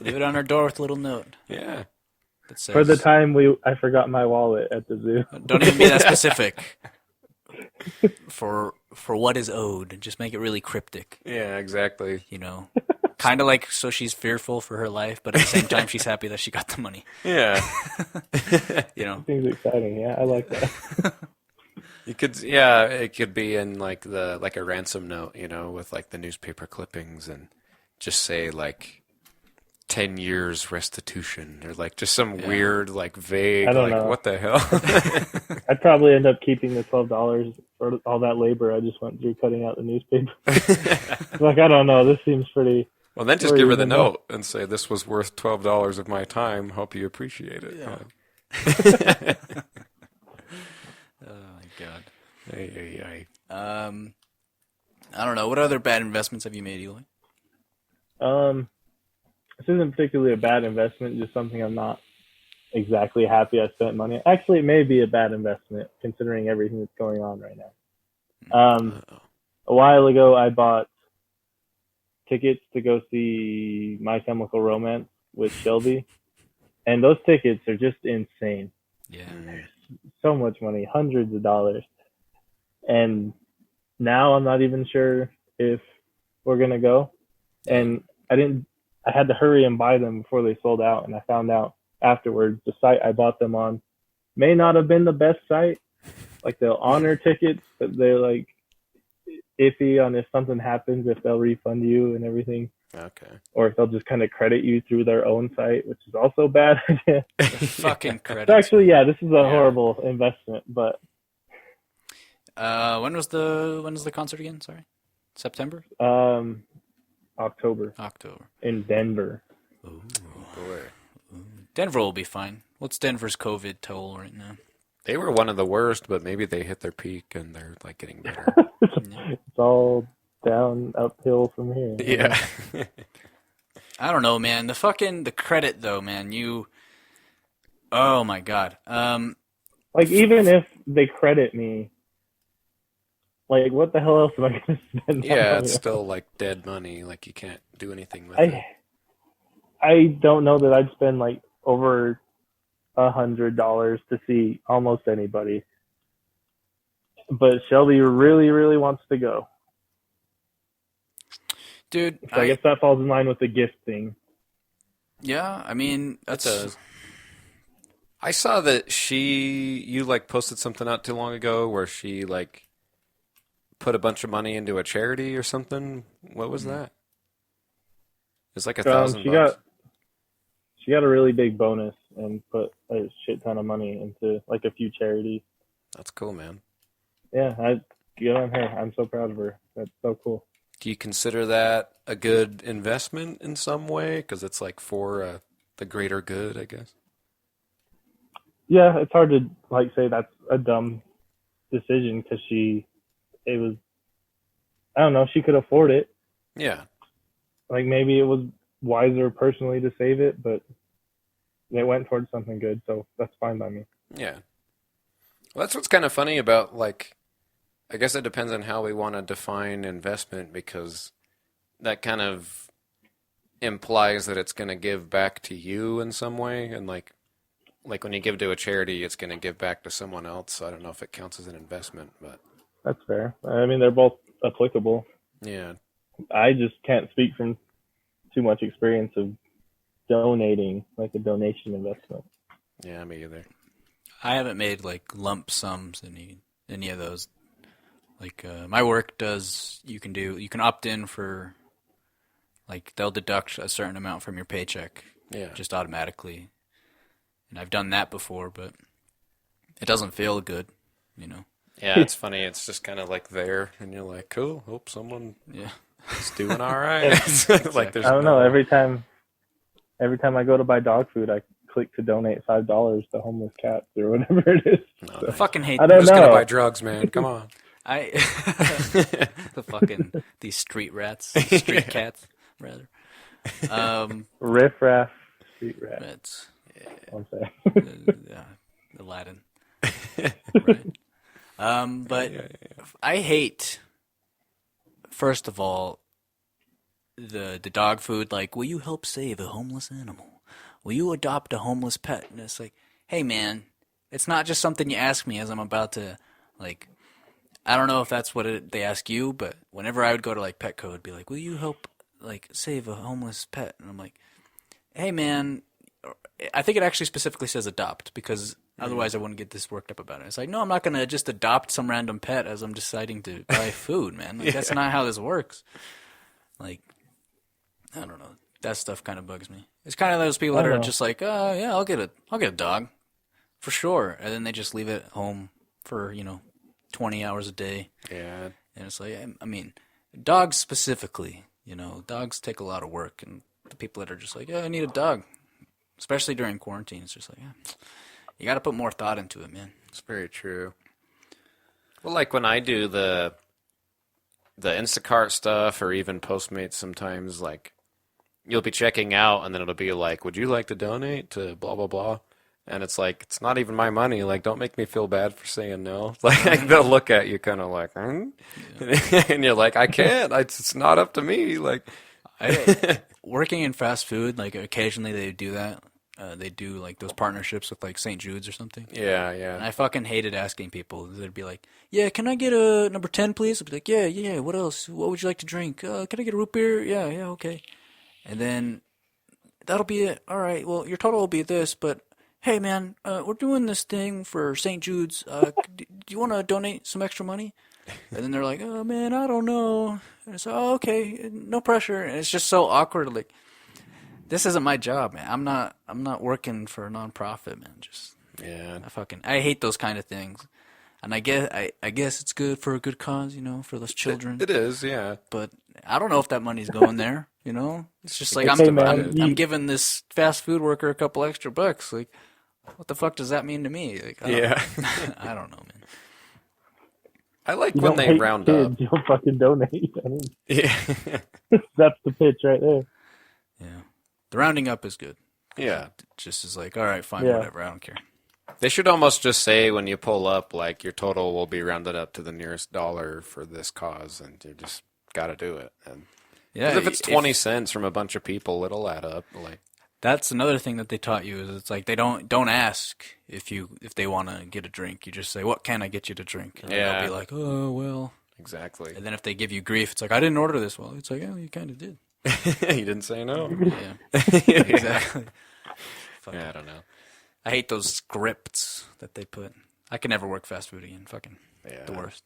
Leave it on her door with a little note. Yeah. That says, for the time I forgot my wallet at the zoo. Don't even be that specific. For what is owed, just make it really cryptic. Yeah, exactly. You know, kind of like so she's fearful for her life, but at the same time she's happy that she got the money. Yeah. You know, seems exciting. Yeah, I like that. You could, yeah, it could be in like a ransom note, you know, with like the newspaper clippings, and just say like 10 years restitution, or like just some weird, like vague, like know. What the hell? I'd probably end up keeping the $12 for all that labor I just went through cutting out the newspaper. Like, I don't know. This seems pretty. Well, then just give her the note and say, this was worth $12 of my time. Hope you appreciate it. Yeah. Oh, my God. I don't know. What other bad investments have you made, Eli? This isn't particularly a bad investment, just something I'm not exactly happy I spent money on. Actually, it may be a bad investment considering everything that's going on right now. A while ago, I bought tickets to go see My Chemical Romance with Shelby, and those tickets are just insane. Yeah. So much money, hundreds of dollars. And now I'm not even sure if we're going to go. And I had to hurry and buy them before they sold out. And I found out afterwards the site I bought them on may not have been the best site. Like, they'll honor tickets, but they're like iffy on if something happens, if they'll refund you and everything. Okay. Or if they'll just kind of credit you through their own site, which is also a bad idea. Fucking credits. So actually, yeah, this is a horrible investment, but when was the concert again? Sorry. September? October in Denver. Ooh. Boy. Denver will be fine. What's Denver's COVID toll right now? They were one of the worst, but maybe they hit their peak and they're like getting better. It's all down uphill from here. Yeah. I don't know, man. The credit though, man. Oh my god. Like, even if they credit me, like, what the hell else am I going to spend? Yeah, it's still like dead money. Like, you can't do anything with it. I don't know that I'd spend like over $100 to see almost anybody. But Shelby really, really wants to go. Dude, So I guess that falls in line with the gift thing. Yeah, I mean, that's... I saw that you like posted something not too long ago where she like put a bunch of money into a charity or something. What was that? It's like $1,000. She got a really big bonus and put a shit ton of money into like a few charities. That's cool, man. Yeah, good on her. I'm so proud of her. That's so cool. Do you consider that a good investment in some way? Because it's like for the greater good, I guess. Yeah, it's hard to like say that's a dumb decision because I don't know, she could afford it. Yeah. Like, maybe it was wiser personally to save it, but it went towards something good, so that's fine by me. Yeah. Well, that's what's kind of funny about, like, I guess it depends on how we want to define investment, because that kind of implies that it's going to give back to you in some way, and like when you give to a charity, it's going to give back to someone else. So I don't know if it counts as an investment, but that's fair. I mean, they're both applicable. Yeah. I just can't speak from too much experience of donating, like a donation investment. Yeah, me either. I haven't made like lump sums any of those. Like my work does, you can opt in for, like, they'll deduct a certain amount from your paycheck, just automatically. And I've done that before, but it doesn't feel good, you know. Yeah, it's funny. It's just kind of like there, and you're like, cool. Hope someone is doing all right. Like, there's I don't know. Every time I go to buy dog food, I click to donate $5 to homeless cats or whatever it is. No, so, I fucking hate. I'm just gonna buy drugs, man. Come on. These street rats, street cats, rather. Riff raff street rats. Aladdin. Right. But I hate, first of all, the dog food. Like, will you help save a homeless animal? Will you adopt a homeless pet? And it's like, hey man, it's not just something you ask me as I'm about to, like, I don't know if that's what they ask you, but whenever I would go to like Petco, it'd be like, will you help like save a homeless pet? And I'm like, hey man, I think it actually specifically says adopt, because otherwise I wouldn't get this worked up about it. It's like, no, I'm not going to just adopt some random pet as I'm deciding to buy food, man. Like, that's not how this works. Like, I don't know. That stuff kind of bugs me. It's kind of those people that are just like, yeah, I'll get a dog for sure. And then they just leave it at home for, 20 hours a day. Yeah. And it's like, I mean, dogs specifically, dogs take a lot of work. And the people that are just like, yeah, I need a dog, especially during quarantine, it's just like, yeah, you got to put more thought into it, man. It's very true. Well, like when I do the Instacart stuff or even Postmates sometimes, like you'll be checking out and then it'll be like, would you like to donate to blah, blah, blah? And it's like, it's not even my money. Like, don't make me feel bad for saying no. Like, they'll look at you kind of like, hmm? Yeah. And you're like, I can't. It's not up to me. Like, Working in fast food, like occasionally they do that. They do like those partnerships with like St. Jude's or something. yeah, And yeah. I fucking hated asking people. They'd be like, "Yeah, can I get a number 10, please?" I'd be like, "Yeah, yeah. What else? What would you like to drink? Can I get a root beer? Yeah, yeah, okay." And then that'll be it. All right. Well, your total will be this, but hey, man, we're doing this thing for St. Jude's. Do you want to donate some extra money? And then they're like, "Oh man, I don't know." And it's oh, okay, no pressure. And it's just so awkward. Like, this isn't my job, man. I'm not working for a nonprofit, man. Just Yeah. I hate those kind of things. And I guess it's good for a good cause, for those children. It is, yeah. But I don't know if that money's going there, It's just like Hey, man, I'm giving this fast food worker a couple extra bucks. Like, what the fuck does that mean to me? Like, Yeah. I don't know, man. I like You when don't they hate round kids, up. you'll fucking donate. I mean, Yeah. that's the pitch right there. Yeah. The rounding up is good. Yeah. It just is like, all right, fine, Yeah. whatever, I don't care. They should almost just say when you pull up, like, your total will be rounded up to the nearest dollar for this cause, and you just got to do it. And Yeah, 'cause if it's 20 cents from a bunch of people, it'll add up. Like, that's another thing that they taught you is it's like they don't ask if they want to get a drink. You just say, "What can I get you to drink?" And Yeah. they'll be like, "Oh, well." exactly. And then if they give you grief, it's like, "I didn't order this." Well, it's like, "Oh, you kind of did." You didn't say no. Yeah. Exactly. Yeah, I don't know. I hate those scripts that they put. I can never work fast food again. Fucking Yeah. the worst.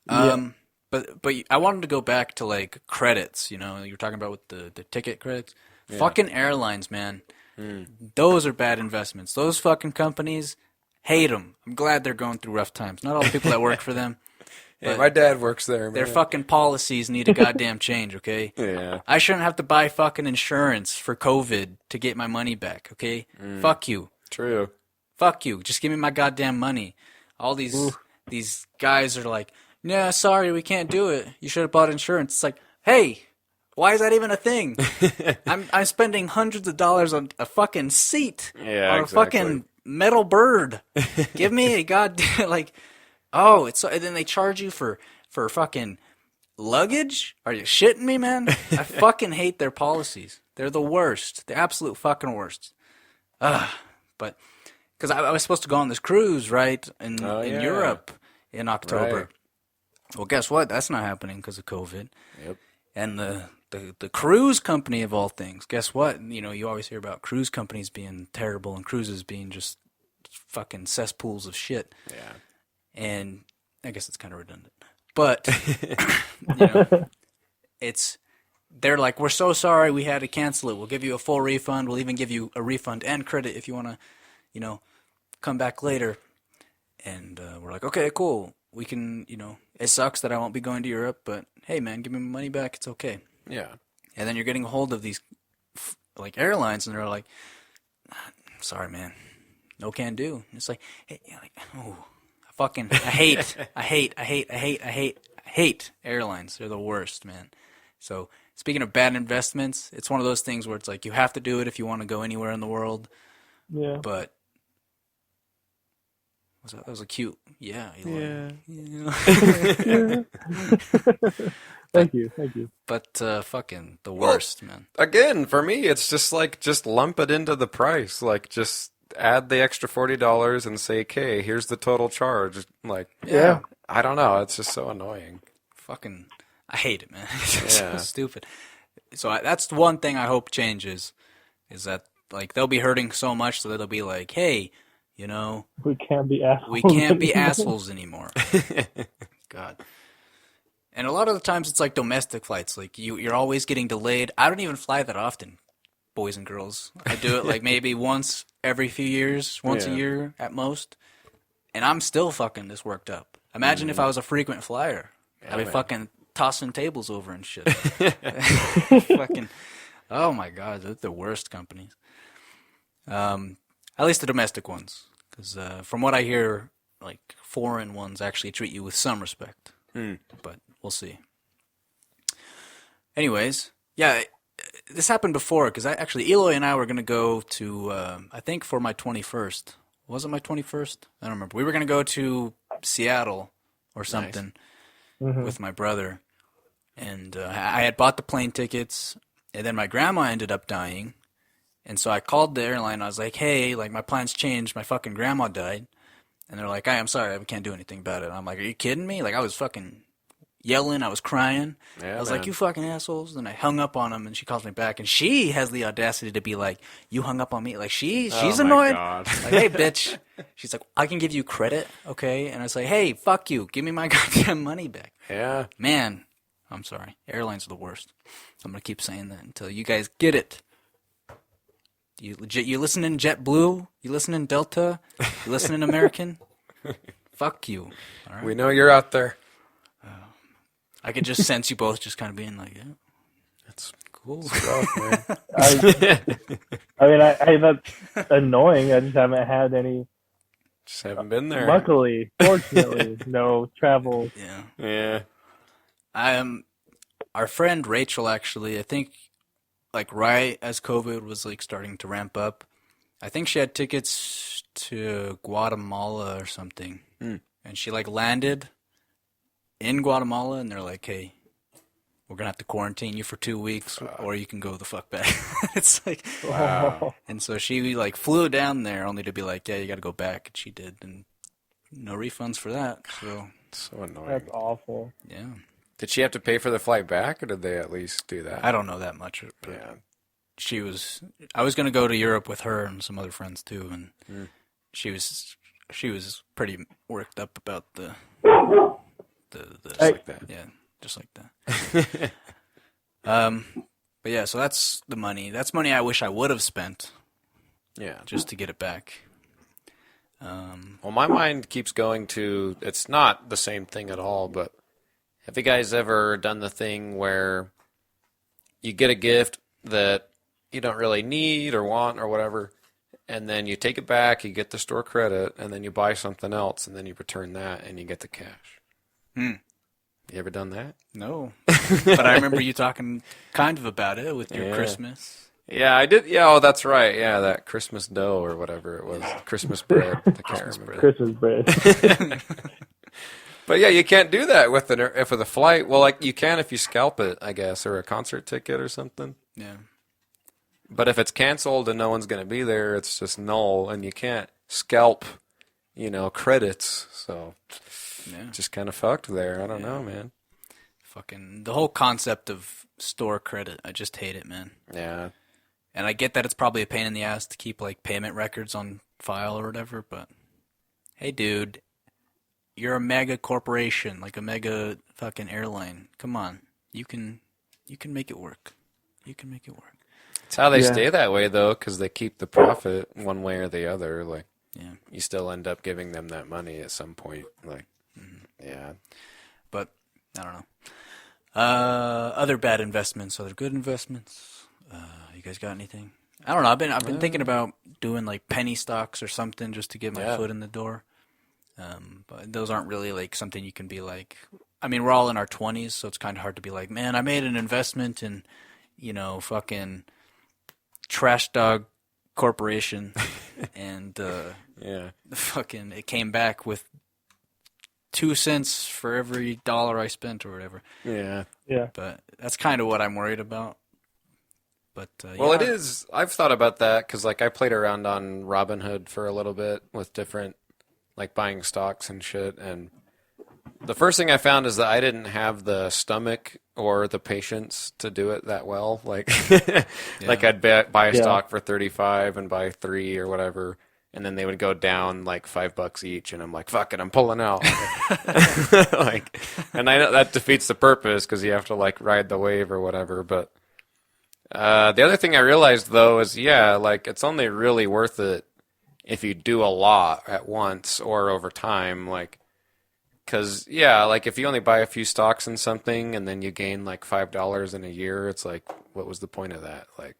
Yeah. But I wanted to go back to like credits. You were talking about with the ticket credits. Fucking airlines, man. Those are bad investments. Those fucking companies, hate them. I'm glad they're going through rough times. Not all the people that work for them. Yeah, But my dad works there, man. their fucking policies need a goddamn change, okay? Yeah. I shouldn't have to buy fucking insurance for COVID to get my money back, okay? Fuck you. True. Fuck you. Just give me my goddamn money. All these guys are like, "Nah, sorry, we can't do it. You should have bought insurance." It's like, hey, why is that even a thing? I'm spending hundreds of dollars on a fucking seat. Yeah, on a exactly. fucking metal bird. Give me a goddamn like, oh, it's and then they charge you for fucking luggage? Are you shitting me, man? I fucking hate their policies. They're the worst. The absolute fucking worst. But because I was supposed to go on this cruise, right, in yeah. Europe in October. Right. Well, guess what? That's not happening because of COVID. Yep. And the cruise company of all things, guess what? You always hear about cruise companies being terrible and cruises being just fucking cesspools of shit. Yeah. And I guess it's kind of redundant. But, they're like, "We're so sorry we had to cancel it. We'll give you a full refund. We'll even give you a refund and credit if you want to, come back later." And we're like, "Okay, cool. We can, it sucks that I won't be going to Europe, but hey, man, give me my money back. It's okay." Yeah. And then you're getting a hold of these, like, airlines, and they're like, "Sorry, man. No can do." And it's like, hey, I hate airlines. They're the worst, man. So speaking of bad investments, it's one of those things where it's like you have to do it if you want to go anywhere in the world. Yeah. But that was a cute, yeah. Eli. Yeah. Thank you. But fucking the worst, man. Again, for me, it's just like, just lump it into the price. Like, just add the extra $40 and say, "Okay, here's the total charge." Like, Yeah. I don't know. It's just so annoying. Fucking, I hate it, man. It's so Yeah. stupid. So that's the one thing I hope changes, is that like they'll be hurting so much so that they'll be like, "Hey, We can't be assholes. we can't be anymore. assholes anymore." God. And a lot of the times it's like domestic flights. Like you're always getting delayed. I don't even fly that often, boys and girls. I do it like maybe once every few years, once a Yeah. year at most. And I'm still fucking this worked up. Imagine if I was a frequent flyer. I'd be man. fucking tossing tables over and shit. Fucking, oh my God, they're the worst companies. At least the domestic ones. Because from what I hear, like foreign ones actually treat you with some respect. Hmm. But we'll see. Anyways, yeah, this happened before because Eloy and I were gonna go to I think for my 21st. Was it my 21st? I don't remember. We were gonna go to Seattle or something with my brother, and I had bought the plane tickets, and then my grandma ended up dying, and so I called the airline. I was like, "Hey, like my plans changed. My fucking grandma died," and they're like, "Hey, I'm sorry, we can't do anything about it." And I'm like, "Are you kidding me?" Like I was fucking yelling, I was crying. Yeah, I was man. like, "You fucking assholes!" And I hung up on him, and she calls me back, and she has the audacity to be like, "You hung up on me?" Like she's Oh my annoyed. God. Like, hey, bitch. She's like, "I can give you credit, okay?" And I was like, "Hey, fuck you. Give me my goddamn money back." Yeah. Man, I'm sorry. Airlines are the worst. I'm gonna keep saying that until you guys get it. You listening JetBlue? You listening Delta? You listening American? Fuck you. All right. We know you're out there. I could just sense you both just kind of being like, yeah, That's cool. rough, man. I mean, that's annoying. I just haven't had any. Just haven't been there. Luckily, fortunately, no travel. Yeah. Yeah. Our friend Rachel actually, I think, like right as COVID was like starting to ramp up, I think she had tickets to Guatemala or something, and she like landed in Guatemala, and they're like, "Hey, we're gonna have to quarantine you for 2 weeks, or you can go the fuck back." It's like, Wow. and so she like flew down there only to be like, "Yeah, you got to go back," and she did, and no refunds for that. So So annoying. That's awful. yeah, Did she have to pay for the flight back, or did they at least do that? I don't know that much, but Yeah. I was gonna go to Europe with her and some other friends too, and she was pretty worked up about the Just like that. yeah, just like that. But yeah, so that's the money. That's money I wish I would have spent Yeah. just to get it back. Well, my mind keeps going to, it's not the same thing at all, but have you guys ever done the thing where you get a gift that you don't really need or want or whatever, and then you take it back, you get the store credit, and then you buy something else, and then you return that, and you get the cash? You ever done that? No, but I remember you talking kind of about it with your Yeah. Christmas. Yeah, I did. Yeah, oh, that's right. Yeah, that Christmas dough or whatever it was. Christmas bread. I can't remember. Christmas bread. But yeah, you can't do that with a flight. Well, like you can if you scalp it, I guess, or a concert ticket or something. Yeah, But if it's canceled and no one's going to be there, it's just null, and you can't scalp, credits. So yeah. just kind of fucked there. I don't know, man. Fucking the whole concept of store credit, I just hate it, man. Yeah. And I get that it's probably a pain in the ass to keep like payment records on file or whatever, but hey, dude, you're a mega corporation, like a mega fucking airline. Come on, you can make it work. You can make it work. It's how they Yeah. stay that way, though, because they keep the profit one way or the other. Like, Yeah, you still end up giving them that money at some point. Like, yeah. but I don't know. Other bad investments, other good investments. You guys got anything? I don't know. I've been thinking about doing like penny stocks or something just to get my Yeah. foot in the door. But those aren't really like something you can be like. I mean, we're all in our 20s, so it's kind of hard to be like, man, I made an investment in, fucking Trash Dog Corporation, and Yeah. fucking it came back with 2 cents for every dollar I spent or whatever. Yeah. Yeah. But that's kind of what I'm worried about. But Well, yeah, it is. I've thought about that because, like, I played around on Robinhood for a little bit with different, like, buying stocks and shit. And the first thing I found is that I didn't have the stomach or the patience to do it that well. Like, like I'd buy a Yeah. stock for 35 and buy 3 or whatever, and then they would go down like $5 each, and I'm like, fuck it, I'm pulling out. Like, and I know that defeats the purpose because you have to like ride the wave or whatever, but. The other thing I realized, though, is, like, it's only really worth it if you do a lot at once or over time, like, because, like, if you only buy a few stocks in something and then you gain, like, $5 in a year, it's like, what was the point of that? Like,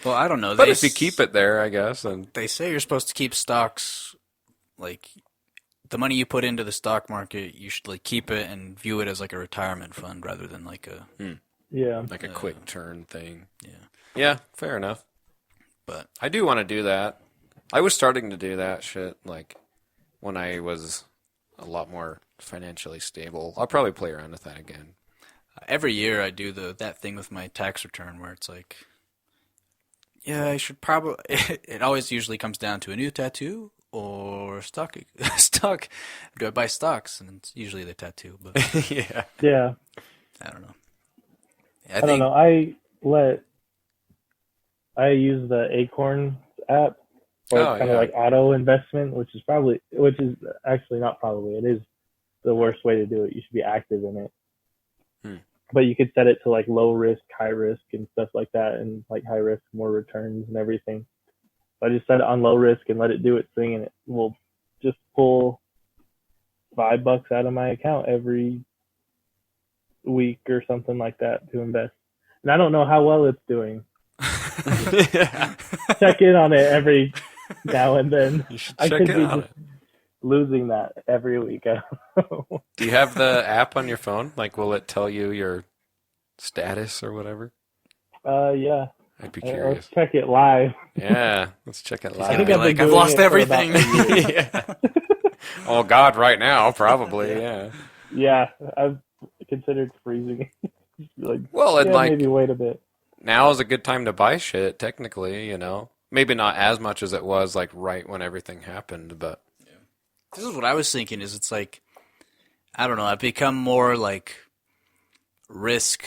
well, I don't know. but if you keep it there, I guess, and they say you're supposed to keep stocks like the money you put into the stock market, you should like keep it and view it as like a retirement fund rather than like a Yeah. Like a quick turn thing. yeah. Yeah, fair enough. But I do want to do that. I was starting to do that shit like when I was a lot more financially stable. I'll probably play around with that again. every year I do that thing with my tax return where it's like, yeah, I should probably. It always usually comes down to a new tattoo or stock. Stock. Do I buy stocks? And it's usually the tattoo, but Yeah. Yeah. I don't know. I don't know. I use the Acorns app, or Oh, it's kind yeah. of like auto investment, which is actually not probably. It is the worst way to do it. You should be active in it. But you could set it to like low risk, high risk, and stuff like that, and like high risk, more returns and everything. So I just set it on low risk and let it do its thing, and it will just pull $5 out of my account every week or something like that to invest. And I don't know how well it's doing. Yeah. Check in on it every now and then. You should I check could in be on just it. losing that every week. I don't know. Do you have the app on your phone? Like, will it tell you your status or whatever? Yeah. I'd be Let's curious. check it live. Yeah, let's check it He's live. gonna think be I've been like, I've doing lost it for everything. about a year. Yeah. Oh God, right now, probably. Yeah. Yeah, I've considered freezing. Like, Well, and yeah, like maybe wait a bit. now is a good time to buy shit. Technically, you know, maybe not as much as it was like right when everything happened, but This is what I was thinking. Is it's like, I don't know. I've become more like risk,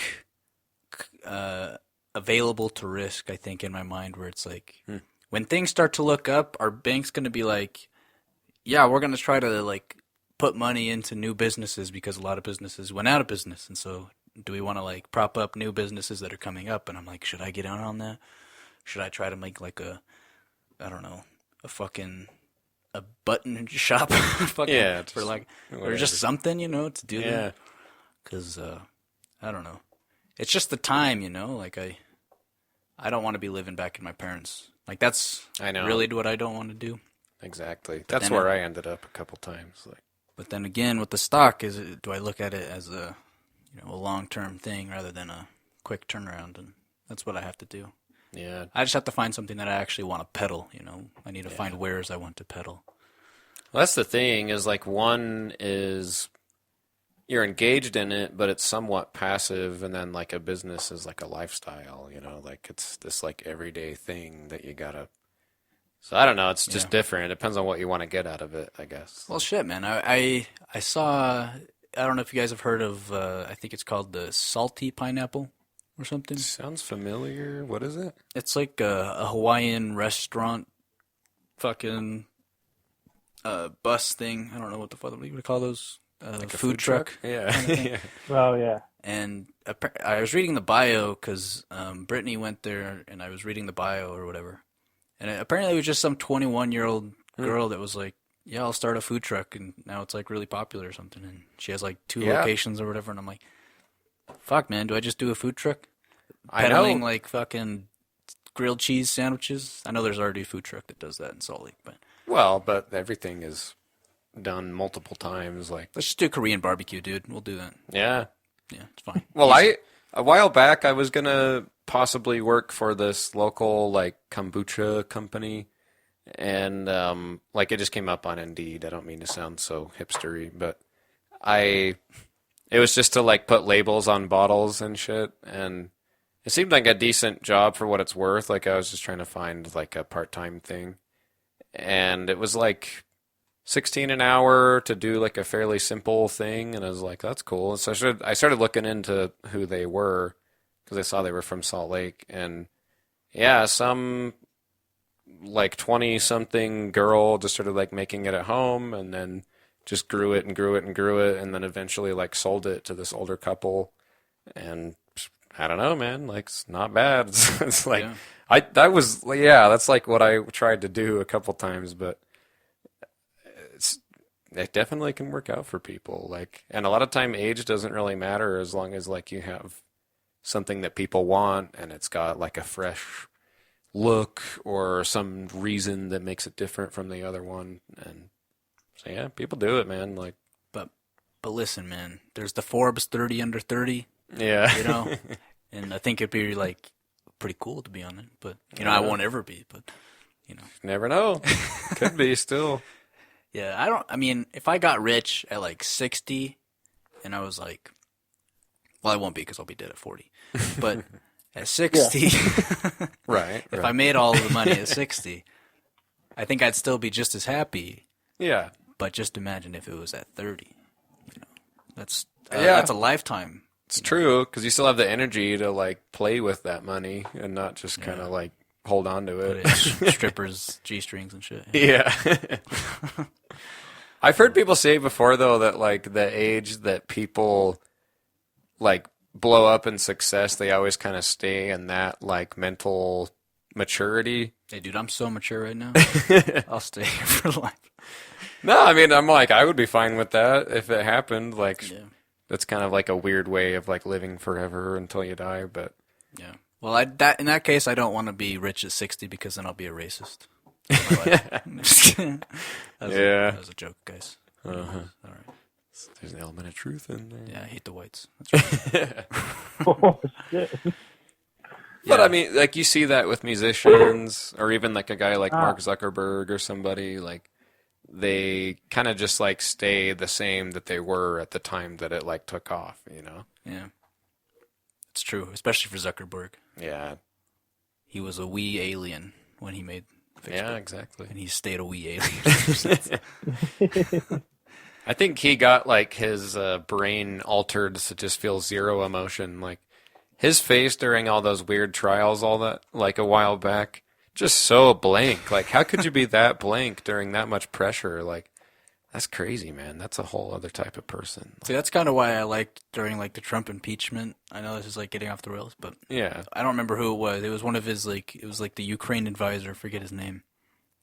available to risk. I think in my mind, where it's like, when things start to look up, our bank's gonna be like, yeah, we're gonna try to like put money into new businesses because a lot of businesses went out of business, and so do we want to like prop up new businesses that are coming up? And I'm like, should I get in on that? Should I try to make like I don't know, a button shop, fucking, Yeah, for just like, or whatever. just something, to do yeah, that. Because I don't know, it's just the time, like I don't want to be living back in my parents. Like that's I know. really what I don't want to do. exactly. That's then where I ended up a couple times. Like, But then again, with the stock, do I look at it as a long-term thing rather than a quick turnaround? And that's what I have to do. yeah, I just have to find something that I actually want to pedal. I need to find wares I want to pedal. well, that's the thing. Is like one is you're engaged in it, but it's somewhat passive, and then like a business is like a lifestyle. Like it's this like everyday thing that you gotta. So I don't know. It's just different. It depends on what you want to get out of it, I guess. Well, shit, man. I saw. I don't know if you guys have heard of. I think it's called the salty pineapple or something. Sounds familiar. What is it? It's like a Hawaiian restaurant, fucking bus thing. I don't know what the fuck you would call those. Like a food truck. Yeah. yeah. Oh yeah. And I was reading the bio because Brittany went there, and I was reading the bio or whatever. And apparently it was just some 21-year-old girl that was like, yeah, I'll start a food truck, and now it's like really popular or something. And she has like 2 Yeah. locations or whatever. And I'm like, fuck, man, do I just do a food truck? I Peddling know. like fucking grilled cheese sandwiches? I know there's already a food truck that does that in Salt Lake, but Well, but everything is done multiple times. Like, let's just do Korean barbecue, dude. We'll do that. yeah. Yeah, it's fine. Well, Easy. a while back, I was gonna possibly work for this local like kombucha company, and like it just came up on Indeed. I don't mean to sound so hipstery, but it was just to like put labels on bottles and shit, and it seemed like a decent job for what it's worth. Like I was just trying to find like a part-time thing, and it was like 16 an hour to do like a fairly simple thing, and I was like, that's cool. So I started looking into who they were because I saw they were from Salt Lake, and yeah, some like 20-something girl just started like making it at home, and then just grew it and grew it and grew it, and then eventually like sold it to this older couple, and I don't know, man, like it's not bad. It's like Yeah. that's like what I tried to do a couple times, but it definitely can work out for people. Like, and a lot of time age doesn't really matter as long as like you have something that people want and it's got like a fresh look or some reason that makes it different from the other one. And So yeah, people do it, man. Like, But listen, man, there's the Forbes 30 under 30, yeah, you know, and I think it'd be like pretty cool to be on it. But I won't ever be. But never know. Could be still. yeah, I mean, if I got rich at like 60, and I was like, well, I won't be because I'll be dead at 40. But at 60, Right. if I made all of the money at 60, I think I'd still be just as happy. Yeah. But just imagine if it was at 30. That's Yeah. that's a lifetime. It's true, because you still have the energy to like play with that money and not just kind of like hold on to Put it. it in strippers, G-strings and shit. Yeah. I've heard people say before though that like the age that people like blow up in success, they always kind of stay in that like mental maturity. Hey, dude, I'm so mature right now. I'll stay here for life. No, I mean, I'm like, I would be fine with that if it happened. Like, Yeah. that's kind of like a weird way of like living forever until you die. But Yeah. Well, in that case, I don't want to be rich at 60 because then I'll be a racist. That was a joke, guys. Uh-huh. All right. There's an element of truth in there. Yeah, I hate the whites. That's right. Oh shit. But Yeah. I mean, like you see that with musicians, or even like a guy like Mark Zuckerberg or somebody. Like they kind of just like stay the same that they were at the time that it like took off. You know? Yeah. It's true, especially for Zuckerberg. Yeah. He was a wee alien when he made Facebook. Yeah. Exactly. And he stayed a wee alien. I think he got like his brain altered to just feel zero emotion. Like his face during all those weird trials, all that, like a while back, just so blank. Like, how could you be that blank during that much pressure? Like, that's crazy, man. That's a whole other type of person. See, that's kind of why I liked during like the Trump impeachment. I know this is like getting off the rails, but Yeah. I don't remember who it was. It was one of his like it was like the Ukraine advisor, I forget his name.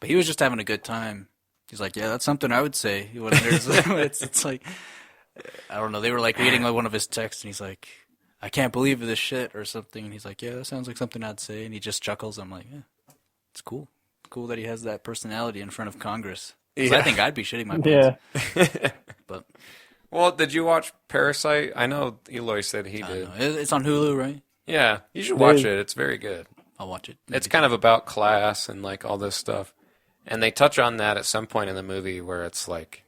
But he was just having a good time. He's like, yeah, that's something I would say. When there's, it's like, I don't know. They were like reading like one of his texts, and he's like, I can't believe this shit or something. And he's like, yeah, that sounds like something I'd say. And he just chuckles. I'm like, yeah, it's cool. Cool that he has that personality in front of Congress. 'Cause I think I'd be shitting my pants. Yeah. But Well, did you watch Parasite? I know Eloy said he I did. don't know. It's on Hulu, right? Yeah, you should watch it. It's very good. I'll watch it. It's kind of about class and like all this stuff. And they touch on that at some point in the movie where it's like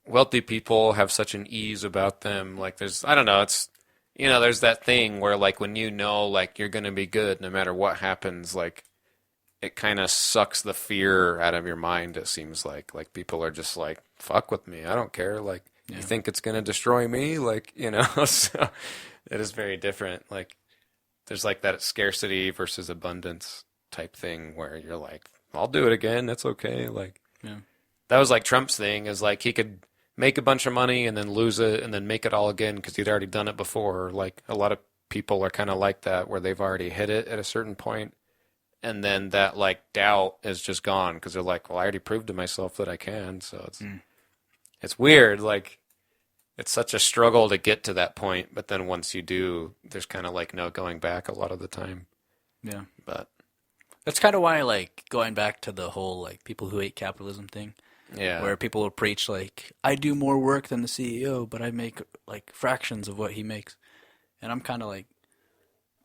wealthy people have such an ease about them. Like there's, I don't know, it's, you know, there's that thing where like when you know like you're going to be good no matter what happens, like it kind of sucks the fear out of your mind, it seems like. Like people are just like, fuck with me. I don't care. Like you think it's going to destroy me? Like, you know, so it is very different. Like there's like that scarcity versus abundance type thing where you're like, I'll do it again. That's okay. Like, that was like Trump's thing is like he could make a bunch of money and then lose it and then make it all again because he'd already done it before. Like a lot of people are kind of like that where they've already hit it at a certain point, and then that like doubt is just gone because they're like, well, I already proved to myself that I can. So it's weird. Like it's such a struggle to get to that point, but then once you do, there's kind of like no going back a lot of the time. Yeah. But That's kind of why I like going back to the whole like people who hate capitalism thing. yeah, Where people will preach like, I do more work than the CEO, but I make like fractions of what he makes. And I'm kind of like,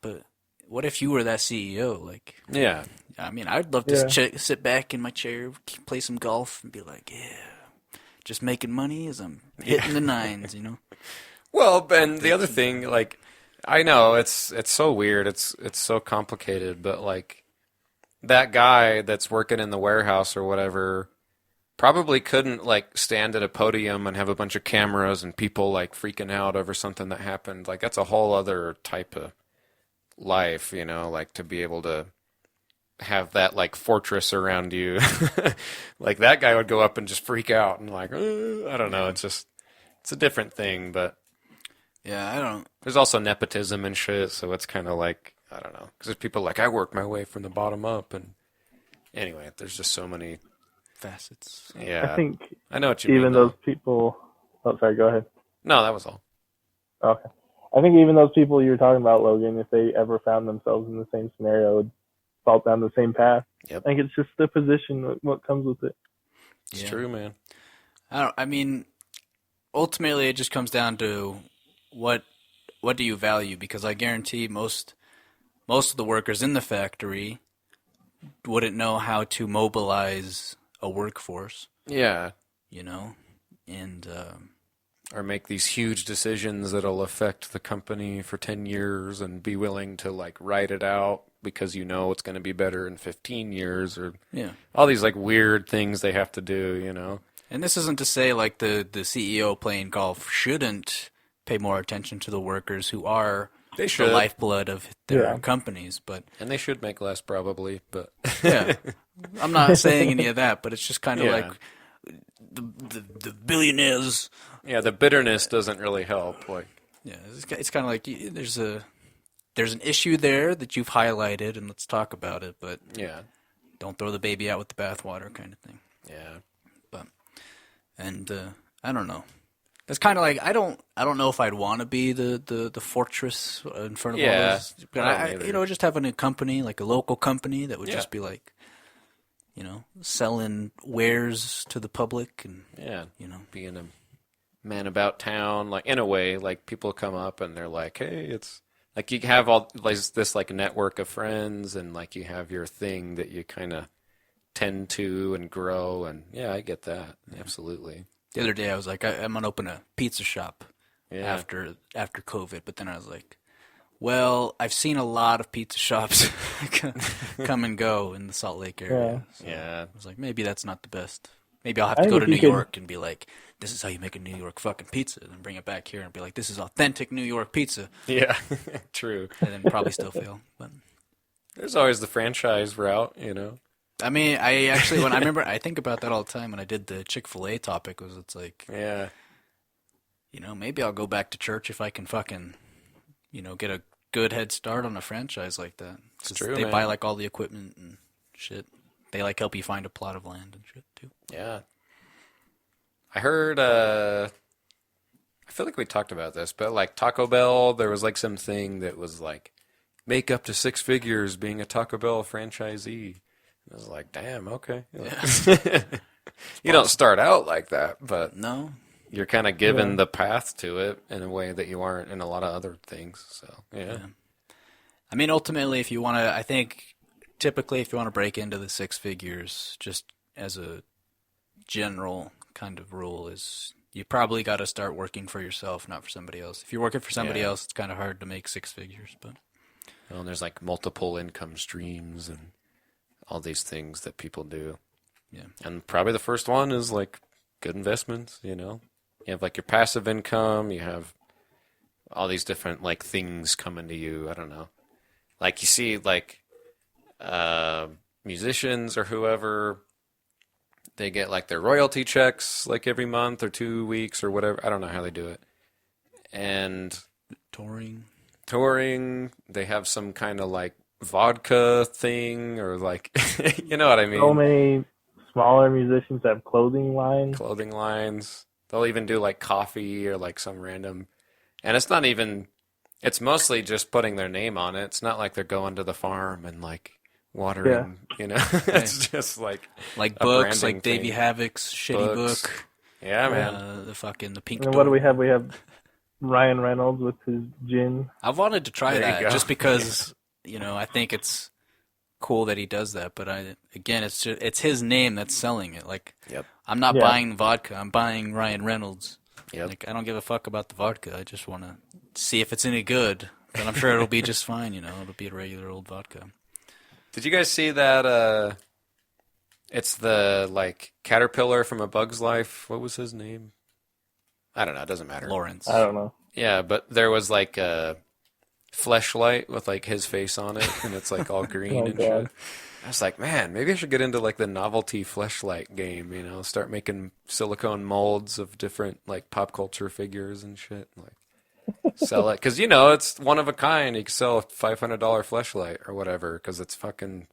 but what if you were that CEO? Like, yeah. I mean, I'd love to sit back in my chair, play some golf, and be like, yeah, just making money as I'm hitting the nines, you know? Well, and the other thing, like, I know it's so weird, it's so complicated, but like that guy that's working in the warehouse or whatever probably couldn't like stand at a podium and have a bunch of cameras and people like freaking out over something that happened. Like that's a whole other type of life, you know, like to be able to have that like fortress around you. Like that guy would go up and just freak out and like, I don't know, it's a different thing, but Yeah, I don't. there's also nepotism and shit, so it's kind of like, I don't know, because there's people like, I work my way from the bottom up, and anyway, there's just so many Facets. Yeah, I think I know what you even mean. though. those people. Oh, sorry. Go ahead. No, that was all. Okay. I think even those people you were talking about, Logan, if they ever found themselves in the same scenario, would fall down the same path. Yep. I think it's just the position, what comes with it. It's Yeah. true, man. I mean, ultimately, it just comes down to what do you value? Because I guarantee most of the workers in the factory wouldn't know how to mobilize a workforce, Yeah. you know, and Or make these huge decisions that'll affect the company for 10 years and be willing to like write it out because you know it's going to be better in 15 years or yeah. all these like weird things they have to do, you know. And this isn't to say like the CEO playing golf shouldn't pay more attention to the workers who are They the should. lifeblood of their Yeah. companies, but And they should make less probably, but yeah, I'm not saying any of that, but it's just kind of Yeah. like the billionaires. yeah, the bitterness doesn't really help. Like, Yeah, it's kind of like there's an issue there that you've highlighted, and let's talk about it, but yeah, don't throw the baby out with the bathwater, kind of thing. yeah. And I don't know. It's kind of like I don't know if I'd want to be the fortress in front of all Yeah, those. But I don't either. just having a company like a local company that would Yeah. just be like, selling wares to the public and Yeah, you know. being a man about town, like in a way, like people come up and they're like, "Hey, it's like you have all like this like network of friends, and like you have your thing that you kind of tend to and grow." And yeah, I get that absolutely. The other day I was like, I'm gonna open a pizza shop Yeah, after COVID, but then I was like, well, I've seen a lot of pizza shops come and go in the Salt Lake area. So yeah, I was like, maybe that's not the best. Maybe I'll have to I go think to if New you could- York and be like, this is how you make a New York fucking pizza, and bring it back here and be like, this is authentic New York pizza, yeah. True. and then probably still fail. But There's always the franchise route, you know. I mean, I actually I think about that all the time when I did the Chick-fil-A topic. It's like, Yeah, maybe I'll go back to church if I can fucking, get a good head start on a franchise like that. 'Cause true, they man. buy like all the equipment and shit. They like help you find a plot of land and shit too. yeah. I heard. I feel like we talked about this, but like Taco Bell, there was like something that was like make up to 6 figures being a Taco Bell franchisee. I was like, damn, okay. You don't start out like that, but No, you're kind of given Yeah. the path to it in a way that you aren't in a lot of other things. So yeah, I mean, ultimately, if you want to, I think typically if you want to break into the 6 figures, just as a general kind of rule, is you probably got to start working for yourself, not for somebody else. If you're working for somebody Yeah. else, it's kind of hard to make 6 figures. But well, and there's like multiple income streams and all these things that people do. yeah, And probably the first one is like good investments, you know. You have like your passive income, you have all these different like things coming to you. I don't know. Like you see like musicians or whoever, they get like their royalty checks like every month or 2 weeks or whatever. I don't know how they do it. And touring. touring, they have some kind of like vodka thing or like you know what I mean? So many smaller musicians have clothing lines. Clothing lines. They'll even do like coffee or like some random, and it's not even. It's mostly just putting their name on it. It's not like they're going to the farm and like watering. You know, it's just like Like a books, branding like Davy thing. Havok's shitty Books. book. Yeah, man. The Pink And what do Door. we have? We have Ryan Reynolds with his gin. I've wanted to try There you that go. just because I think it's cool that he does that. But it's his name that's selling it. Like Yep. I'm not Yeah. buying vodka. I'm buying Ryan Reynolds. Yep. Like I don't give a fuck about the vodka. I just want to see if it's any good. But I'm sure it'll be just fine. It'll be a regular old vodka. Did you guys see that? It's the like caterpillar from A Bug's Life. What was his name? I don't know. It doesn't matter. Lawrence. I don't know. Yeah, but there was like a fleshlight with like his face on it, and it's like all green Oh, and God. shit. I was like, man, maybe I should get into like the novelty fleshlight game. Start making silicone molds of different like pop culture figures and shit. Like sell it because it's one of a kind. You can sell a $500 fleshlight or whatever because it's fucking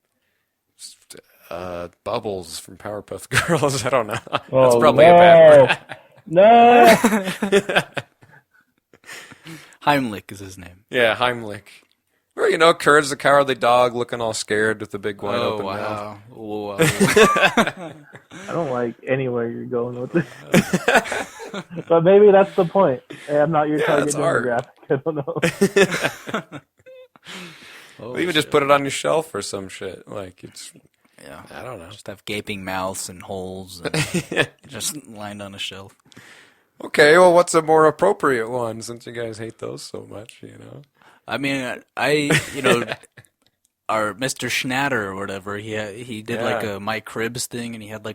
Bubbles from Powerpuff Girls. I don't know. That's Oh, probably no. a bad word. No. Heimlich is his name. Yeah, Heimlich. Or, Courage the Cowardly Dog looking all scared with the big wide Oh open mouth. wow! Whoa. I don't like anywhere you're going with this. But maybe that's the point. Hey, I'm not your target it's art. demographic. I don't know. Oh, Even just put it on your shelf or some shit. Like it's, yeah. I don't know. Just have gaping mouths and holes and just lined on a shelf. Okay, well, what's a more appropriate one since you guys hate those so much? I mean, our Mr. Schnatter or whatever, he did like Yeah. a Mike Cribbs thing, and he had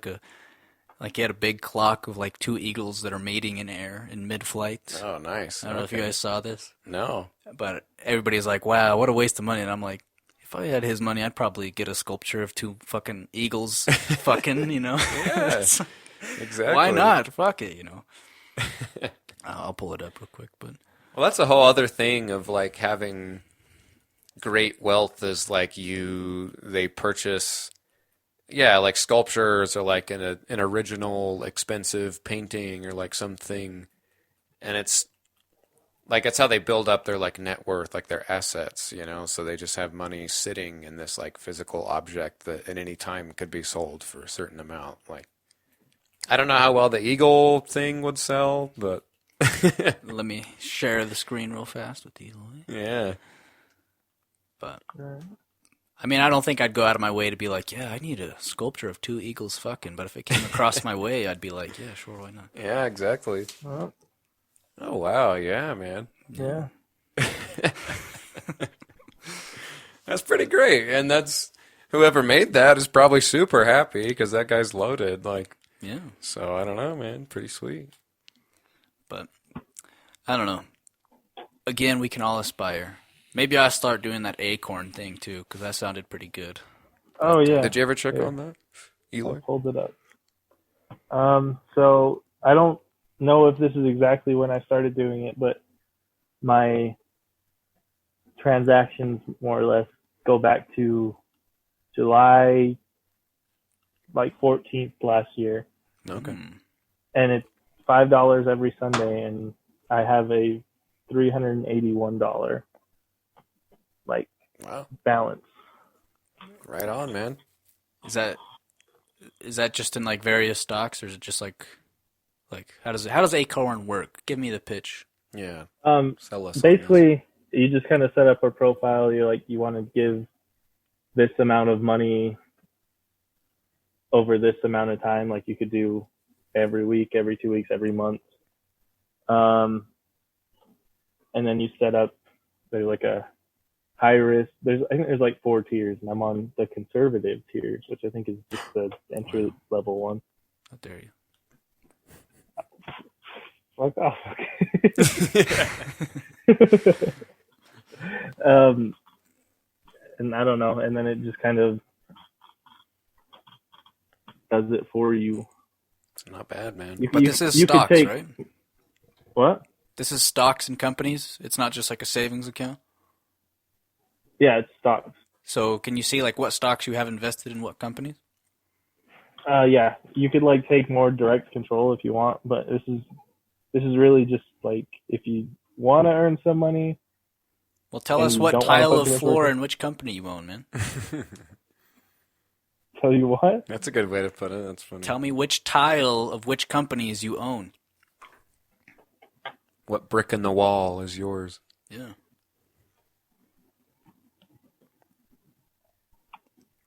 he had a big clock of like two eagles that are mating in air in mid-flight. Oh, nice. I don't know if you guys saw this, No. but everybody's like, "Wow, what a waste of money!" And I'm like, if I had his money, I'd probably get a sculpture of two fucking eagles, fucking, Yeah. Exactly. Why not? Fuck it, I'll pull it up real quick, but Well, that's a whole other thing of like having great wealth is like they purchase, like sculptures or like an original expensive painting or like something, and it's how they build up their like net worth, like their assets, so they just have money sitting in this like physical object that at any time could be sold for a certain amount. Like, I don't know how well the eagle thing would sell, but let me share the screen real fast with you, Lloyd. yeah. But I mean, I don't think I'd go out of my way to be like, yeah, I need a sculpture of two eagles fucking. But if it came across my way, I'd be like, yeah, sure, why not? Yeah, exactly. Well, Oh wow, yeah, man. yeah. That's pretty great, and that's whoever made that is probably super happy because that guy's loaded. Like, Yeah, so I don't know, man. Pretty sweet. but I don't know. Again, we can all aspire. Maybe I'll start doing that acorn thing too, because that sounded pretty good. Oh yeah. Did you ever check Yeah. on that, Eloy? I pulled it up. So I don't know if this is exactly when I started doing it, but my transactions more or less go back to July like 14th last year, Okay. and it's $5 every Sunday, and I have a $381 like Wow. balance. Right on, man. Is that just in like various stocks, or is it just like how does Acorn work? Give me the pitch. Yeah. Um, Sell us. on basically, you just kind of set up a profile. You want to give this amount of money over this amount of time. Like you could do every week, every 2 weeks, every month. And then you set up, there's like a high risk. I think there's like 4 tiers, and I'm on the conservative tiers, which I think is just the entry level one. How dare you? Fuck off. And I don't know. And then it just kind of does it for you. It's not bad, man. But this is you could stocks, take- right? What? This is stocks and companies. It's not just like a savings account. Yeah, it's stocks. So can you see like what stocks you have invested in what companies? Yeah, you could like take more direct control if you want, but this is really just like if you want to earn some money. Well, tell And us you what don't wanna tile put of the floor effort- and which company you own, man. Tell you what? That's a good way to put it. That's funny. Tell me which tile of which companies you own. What brick in the wall is yours? Yeah.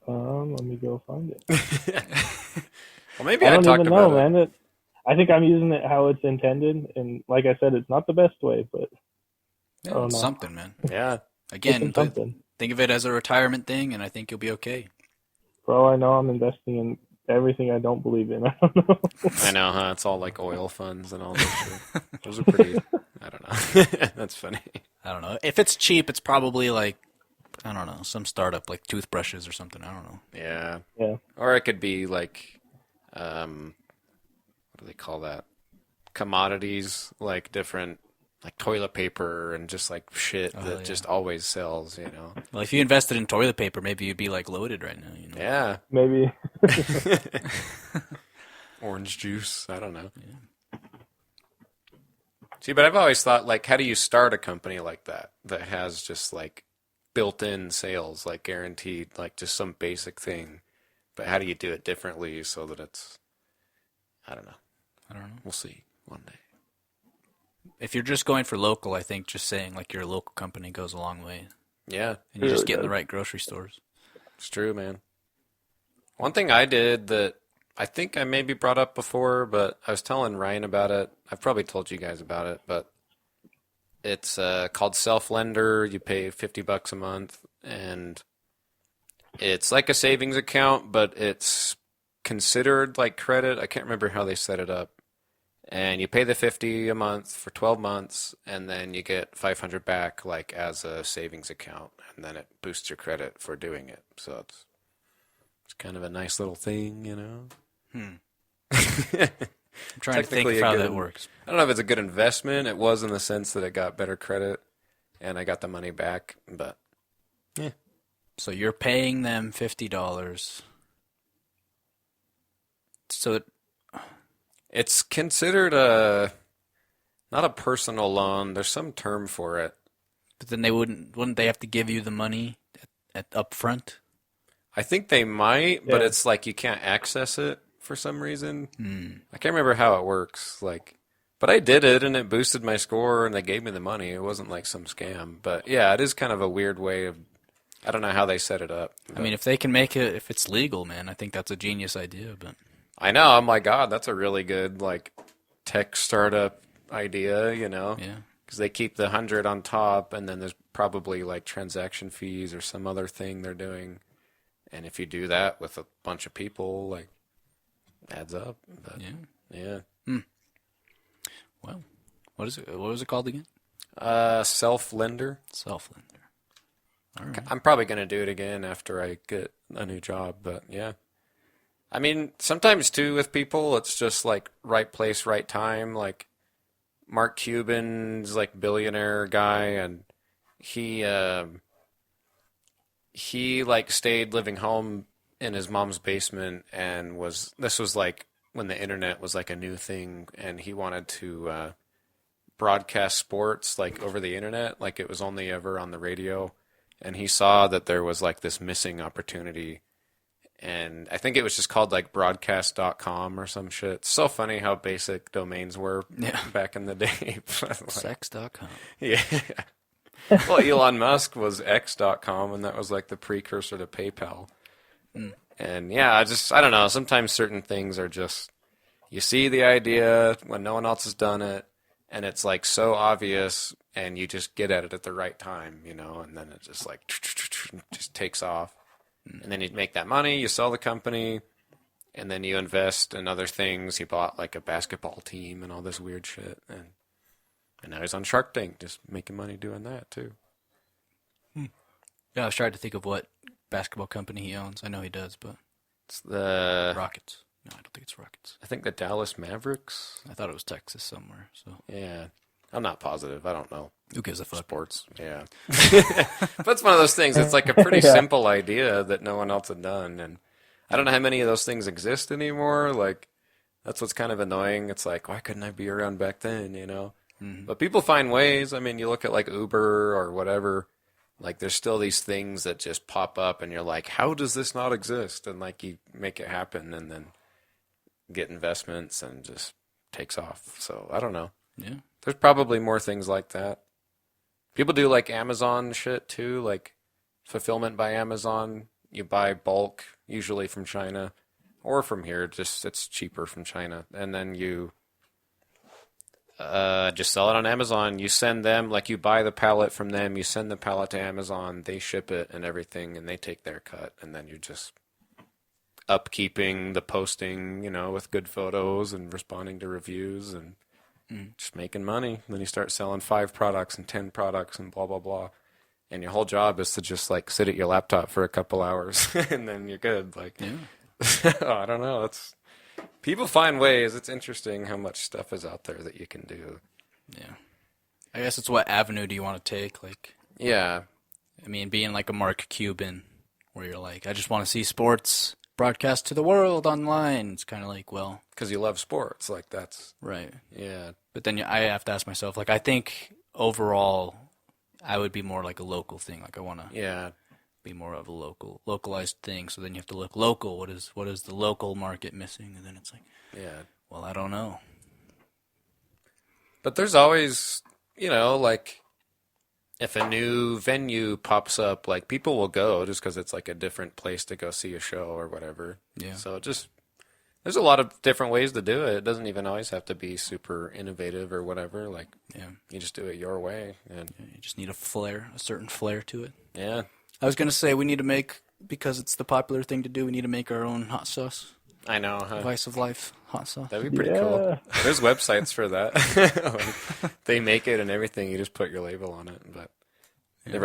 Let me go find it. Well, maybe I I don't talked even about know, it. man. I think I'm using it how it's intended, and like I said, it's not the best way, but Yeah, don't it's know. something, man. Yeah. Again, it's something. think of it as a retirement thing, and I think you'll be okay. For all I know, I'm investing in everything I don't believe in. I don't know. I know, huh? It's all like oil funds and all that shit. Those are pretty. I don't know. That's funny. I don't know. If it's cheap, it's probably like, I don't know, some startup like toothbrushes or something. I don't know. Yeah. Yeah. Or it could be like, what do they call that? Commodities, like different, like toilet paper and just like shit that yeah. just always sells, Well, if you invested in toilet paper, maybe you'd be like loaded right now. You know? Yeah. Maybe. Orange juice. I don't know. Yeah. See, but I've always thought, like, how do you start a company like that has just like built-in sales, like guaranteed, like just some basic thing? But how do you do it differently so that it's, I don't know. I don't know. We'll see one day. if you're just going for local, I think just saying like you're a local company goes a long way, Yeah, and you It just really get in the does. right grocery stores. it's true, man. One thing I did that I think I maybe brought up before, but I was telling Ryan about it. I've probably told you guys about it, but it's called Self Lender. You pay $50 a month, and it's like a savings account, but it's considered like credit. I can't remember how they set it up. And you pay the 50 a month for 12 months, and then you get 500 back like as a savings account, and then it boosts your credit for doing it. So it's kind of a nice little thing, you know. I'm trying to think Technically of a how good- that works. I don't know if it's a good investment. It was in the sense that it got better credit, and I got the money back. But So you're paying them $50. So it, it's considered not a personal loan. There's some term for it. but then wouldn't they have to give you the money at up front? I think they might, but Yeah. it's like you can't access it for some reason. Hmm. I can't remember how it works. But I did it, and it boosted my score, and they gave me the money. It wasn't like some scam. But yeah, it is kind of a weird way of. I don't know how they set it up. I mean, if they can make it, if it's legal, man, I think that's a genius idea. But I know. I'm like, God, that's a really good like tech startup idea, you know? yeah, Because they keep the 100 on top, and then there's probably like transaction fees or some other thing they're doing. And if you do that with a bunch of people, like, adds up. But, yeah. yeah. Well, what is it? What was it called again? Self lender. Self-lender. All right. I'm probably gonna do it again after I get a new job. But yeah. I mean, sometimes too with people, it's just like right place, right time. Like Mark Cuban's like billionaire guy, and he like stayed living home in his mom's basement, and this was like when the internet was like a new thing, and he wanted to broadcast sports like over the internet, like it was only ever on the radio, and he saw that there was like this missing opportunity. And I think it was just called like broadcast.com or some shit. It's so funny how basic domains were Yeah. back in the day. Like, Sex.com. yeah. Well, Elon Musk was X.com, and that was like the precursor to PayPal. And yeah, I don't know. Sometimes certain things are just, you see the idea when no one else has done it, and it's like so obvious, and you just get at it at the right time, you know, and then it just like, just takes off. And then you make that money, you sell the company, and then you invest in other things. He bought like a basketball team and all this weird shit. And now he's on Shark Tank, just making money doing that too. Yeah, I was trying to think of what basketball company he owns. I know he does, but It's the, Rockets. No, I don't think it's Rockets. I think the Dallas Mavericks. I thought it was Texas somewhere. So Yeah. I'm not positive. I don't know. who gives a fuck? Sports. Yeah. But it's one of those things. It's like a pretty Yeah. simple idea that no one else had done. And I don't know how many of those things exist anymore. Like, that's what's kind of annoying. It's like, why couldn't I be around back then, you know? But people find ways. I mean, you look at like Uber or whatever. Like, there's still these things that just pop up, and you're like, how does this not exist? And like, you make it happen, and then get investments, and just takes off. So I don't know. Yeah. There's probably more things like that. People do like Amazon shit too, like fulfillment by Amazon. You buy bulk, usually from China or from here. Just it's cheaper from China, and then you just sell it on Amazon. You send them, like you buy the pallet from them. You send the pallet to Amazon. They ship it and everything, and they take their cut, and then you're just upkeeping the posting, you know, with good photos and responding to reviews and just making money. Then you start selling 5 products and 10 products and blah, blah, blah. And your whole job is to just like sit at your laptop for a couple hours and then you're good. Like, Yeah. I don't know. People find ways. It's interesting how much stuff is out there that you can do. Yeah. I guess it's what avenue do you want to take? Like, Yeah. I mean, being like a Mark Cuban, where you're like, I just want to see sports broadcast to the world online. It's kind of like, well, Because you love sports. Like that's, right. yeah. But then I have to ask myself, like, I think overall, I would be more like a local thing. Like, I want to Yeah. be more of a localized thing. So then you have to look local. What is the local market missing? And then it's like, Yeah. well, I don't know. But there's always, like if a new venue pops up, like people will go just because it's like a different place to go see a show or whatever. Yeah. So there's a lot of different ways to do it. It doesn't even always have to be super innovative or whatever. Like, you just do it your way. And You just need a certain flair to it. yeah. I was going to say we need to make, because it's the popular thing to do, we need to make our own hot sauce. I know, huh? Vice of Life hot sauce. That'd be pretty cool. There's websites for that. They make it and everything. You just put your label on it. But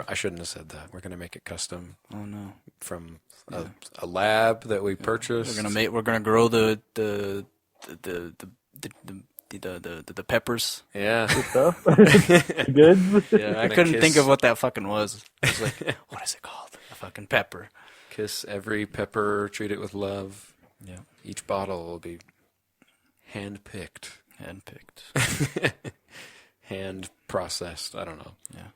I shouldn't have said that. We're gonna make it custom. Oh no! From a lab that we purchased. We're gonna grow the peppers. Yeah. Good stuff. Good. Yeah, I couldn't think of what that fucking was. I was like, what is it called? A fucking pepper. Kiss every pepper. Treat it with love. Yeah. Each bottle will be hand-picked. Hand processed. I don't know. Yeah.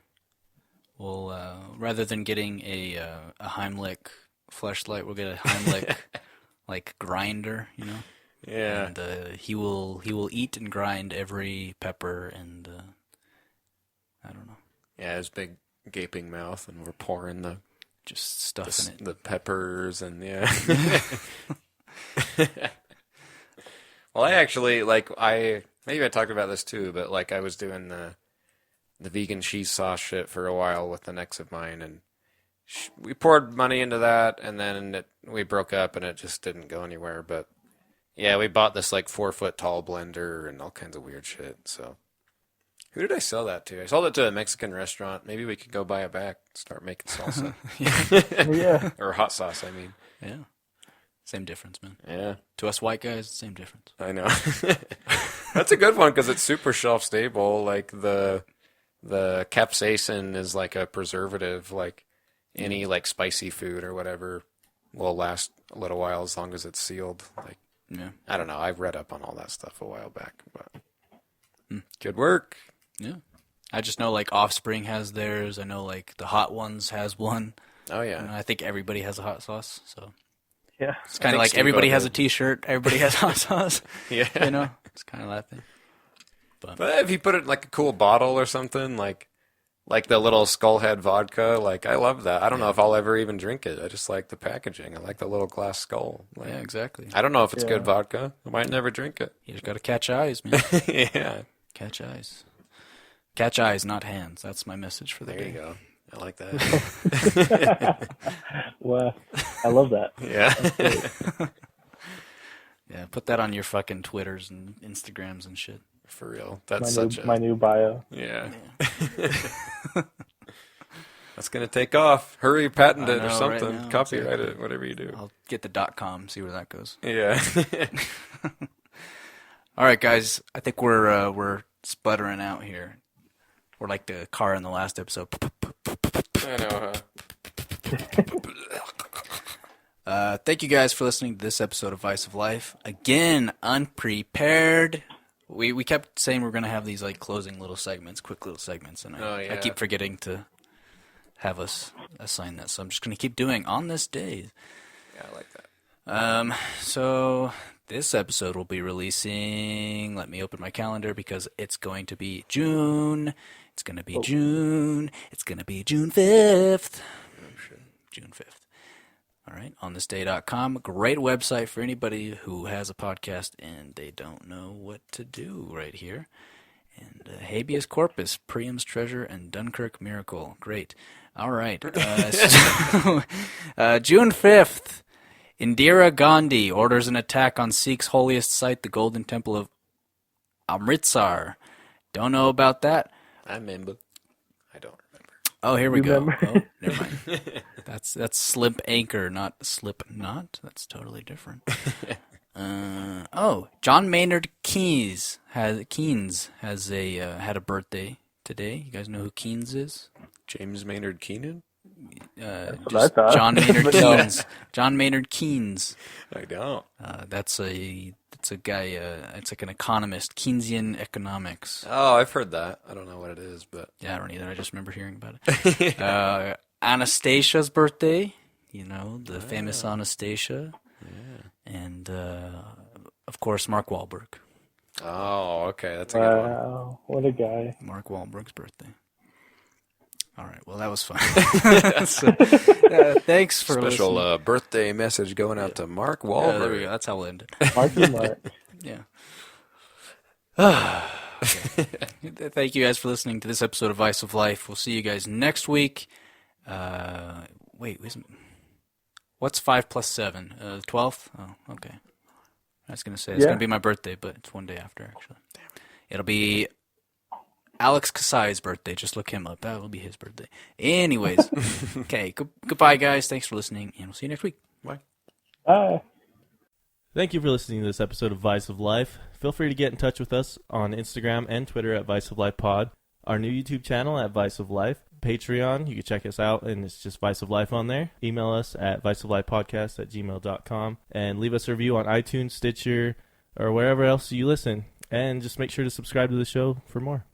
Well, rather than getting a Heimlich fleshlight, we'll get a Heimlich like grinder, Yeah. And he will eat and grind every pepper, and I don't know. Yeah, his big gaping mouth, and we're pouring just stuff in it. The peppers and yeah. Well, I actually maybe I talked about this too, but like I was doing the vegan cheese sauce shit for a while with an ex of mine, and we poured money into that, and then we broke up, and it just didn't go anywhere. But yeah, we bought this like 4-foot tall blender and all kinds of weird shit. So who did I sell that to? I sold it to a Mexican restaurant. Maybe we could go buy it back, start making salsa. Yeah. Or hot sauce, I mean. Yeah. Same difference, man. Yeah. To us white guys, same difference. I know. That's a good one because it's super shelf stable. Like the capsaicin is like a preservative. Like any like spicy food or whatever will last a little while as long as it's sealed. Like I don't know. I read up on all that stuff a while back, but good work. Yeah. I just know like Offspring has theirs. I know like the Hot Ones has one. Oh yeah. And I think everybody has a hot sauce. So Yeah. it's kind of like everybody has a T-shirt. Everybody has hot sauce. Yeah. It's kind of that thing. But if you put it in like a cool bottle or something, like the little Skullhead vodka, like I love that. I don't know if I'll ever even drink it. I just like the packaging. I like the little glass skull. Like, Yeah, exactly. I don't know if it's good vodka. I might never drink it. You just got to catch eyes, man. Yeah. Catch eyes. Catch eyes, not hands. That's my message for the There day. you go. I like that. Well, I love that. Yeah. Yeah, put that on your fucking Twitters and Instagrams and shit. For real. That's My new bio. Yeah. That's going to take off. Hurry, patent it or something. Right now, Copyright it, whatever you do. I'll get the .com, see where that goes. Yeah. All right, guys. I think we're sputtering out here. We're like the car in the last episode. I know, Thank you guys for listening to this episode of Vice of Life. Again, unprepared. We kept saying we're going to have these like closing little segments, quick little segments, and I keep forgetting to have us assign that. So I'm just going to keep doing on this day. Yeah, I like that. So this episode will be releasing, let me open my calendar because it's going to be June. It's going to be June. It's going to be June 5th. June 5th. All right, onthisday.com. Great website for anybody who has a podcast and they don't know what to do right here. And Habeas Corpus, Priam's Treasure, and Dunkirk Miracle. Great. All right. June 5th, Indira Gandhi orders an attack on Sikhs' holiest site, the Golden Temple of Amritsar. Don't know about that. I remember. I don't remember. Oh, here we go. Remember? Oh, never mind. That's Slip Anchor, not Slip Knot. That's totally different. John Maynard Keynes had a birthday today. You guys know who Keynes is? James Maynard Keenan? That's what I thought. John Maynard But no. Keynes. John Maynard Keynes. I don't. That's a guy. It's like an economist, Keynesian economics. Oh, I've heard that. I don't know what it is, but Yeah, I don't either. I just remember hearing about it. Anastasia's birthday. The famous Anastasia. Yeah. And, of course, Mark Wahlberg. Oh, okay. That's a good one. Wow, what a guy. Mark Wahlberg's birthday. All right, well, that was fun. Thanks for Special listening. birthday message going out to Mark Yeah, Wahlberg. there we go. That's how we'll end it. Marky Mark. Yeah. Thank you guys for listening to this episode of Vice of Life. We'll see you guys next week. Wait, what's 5 plus 7? 12th? Oh, okay. I was going to say, it's going to be my birthday, but it's one day after, actually. It'll be Alex Kasai's birthday. Just look him up. That will be his birthday. Anyways, okay. Goodbye, guys. Thanks for listening, and we'll see you next week. Bye. Bye. Thank you for listening to this episode of Vice of Life. Feel free to get in touch with us on Instagram and Twitter at Vice of Life Pod. Our new YouTube channel at Vice of Life. Patreon, you can check us out, and it's just Vice of Life on there. Email us at viceoflifepodcast@gmail.com, and leave us a review on iTunes, Stitcher, or wherever else you listen. And just make sure to subscribe to the show for more.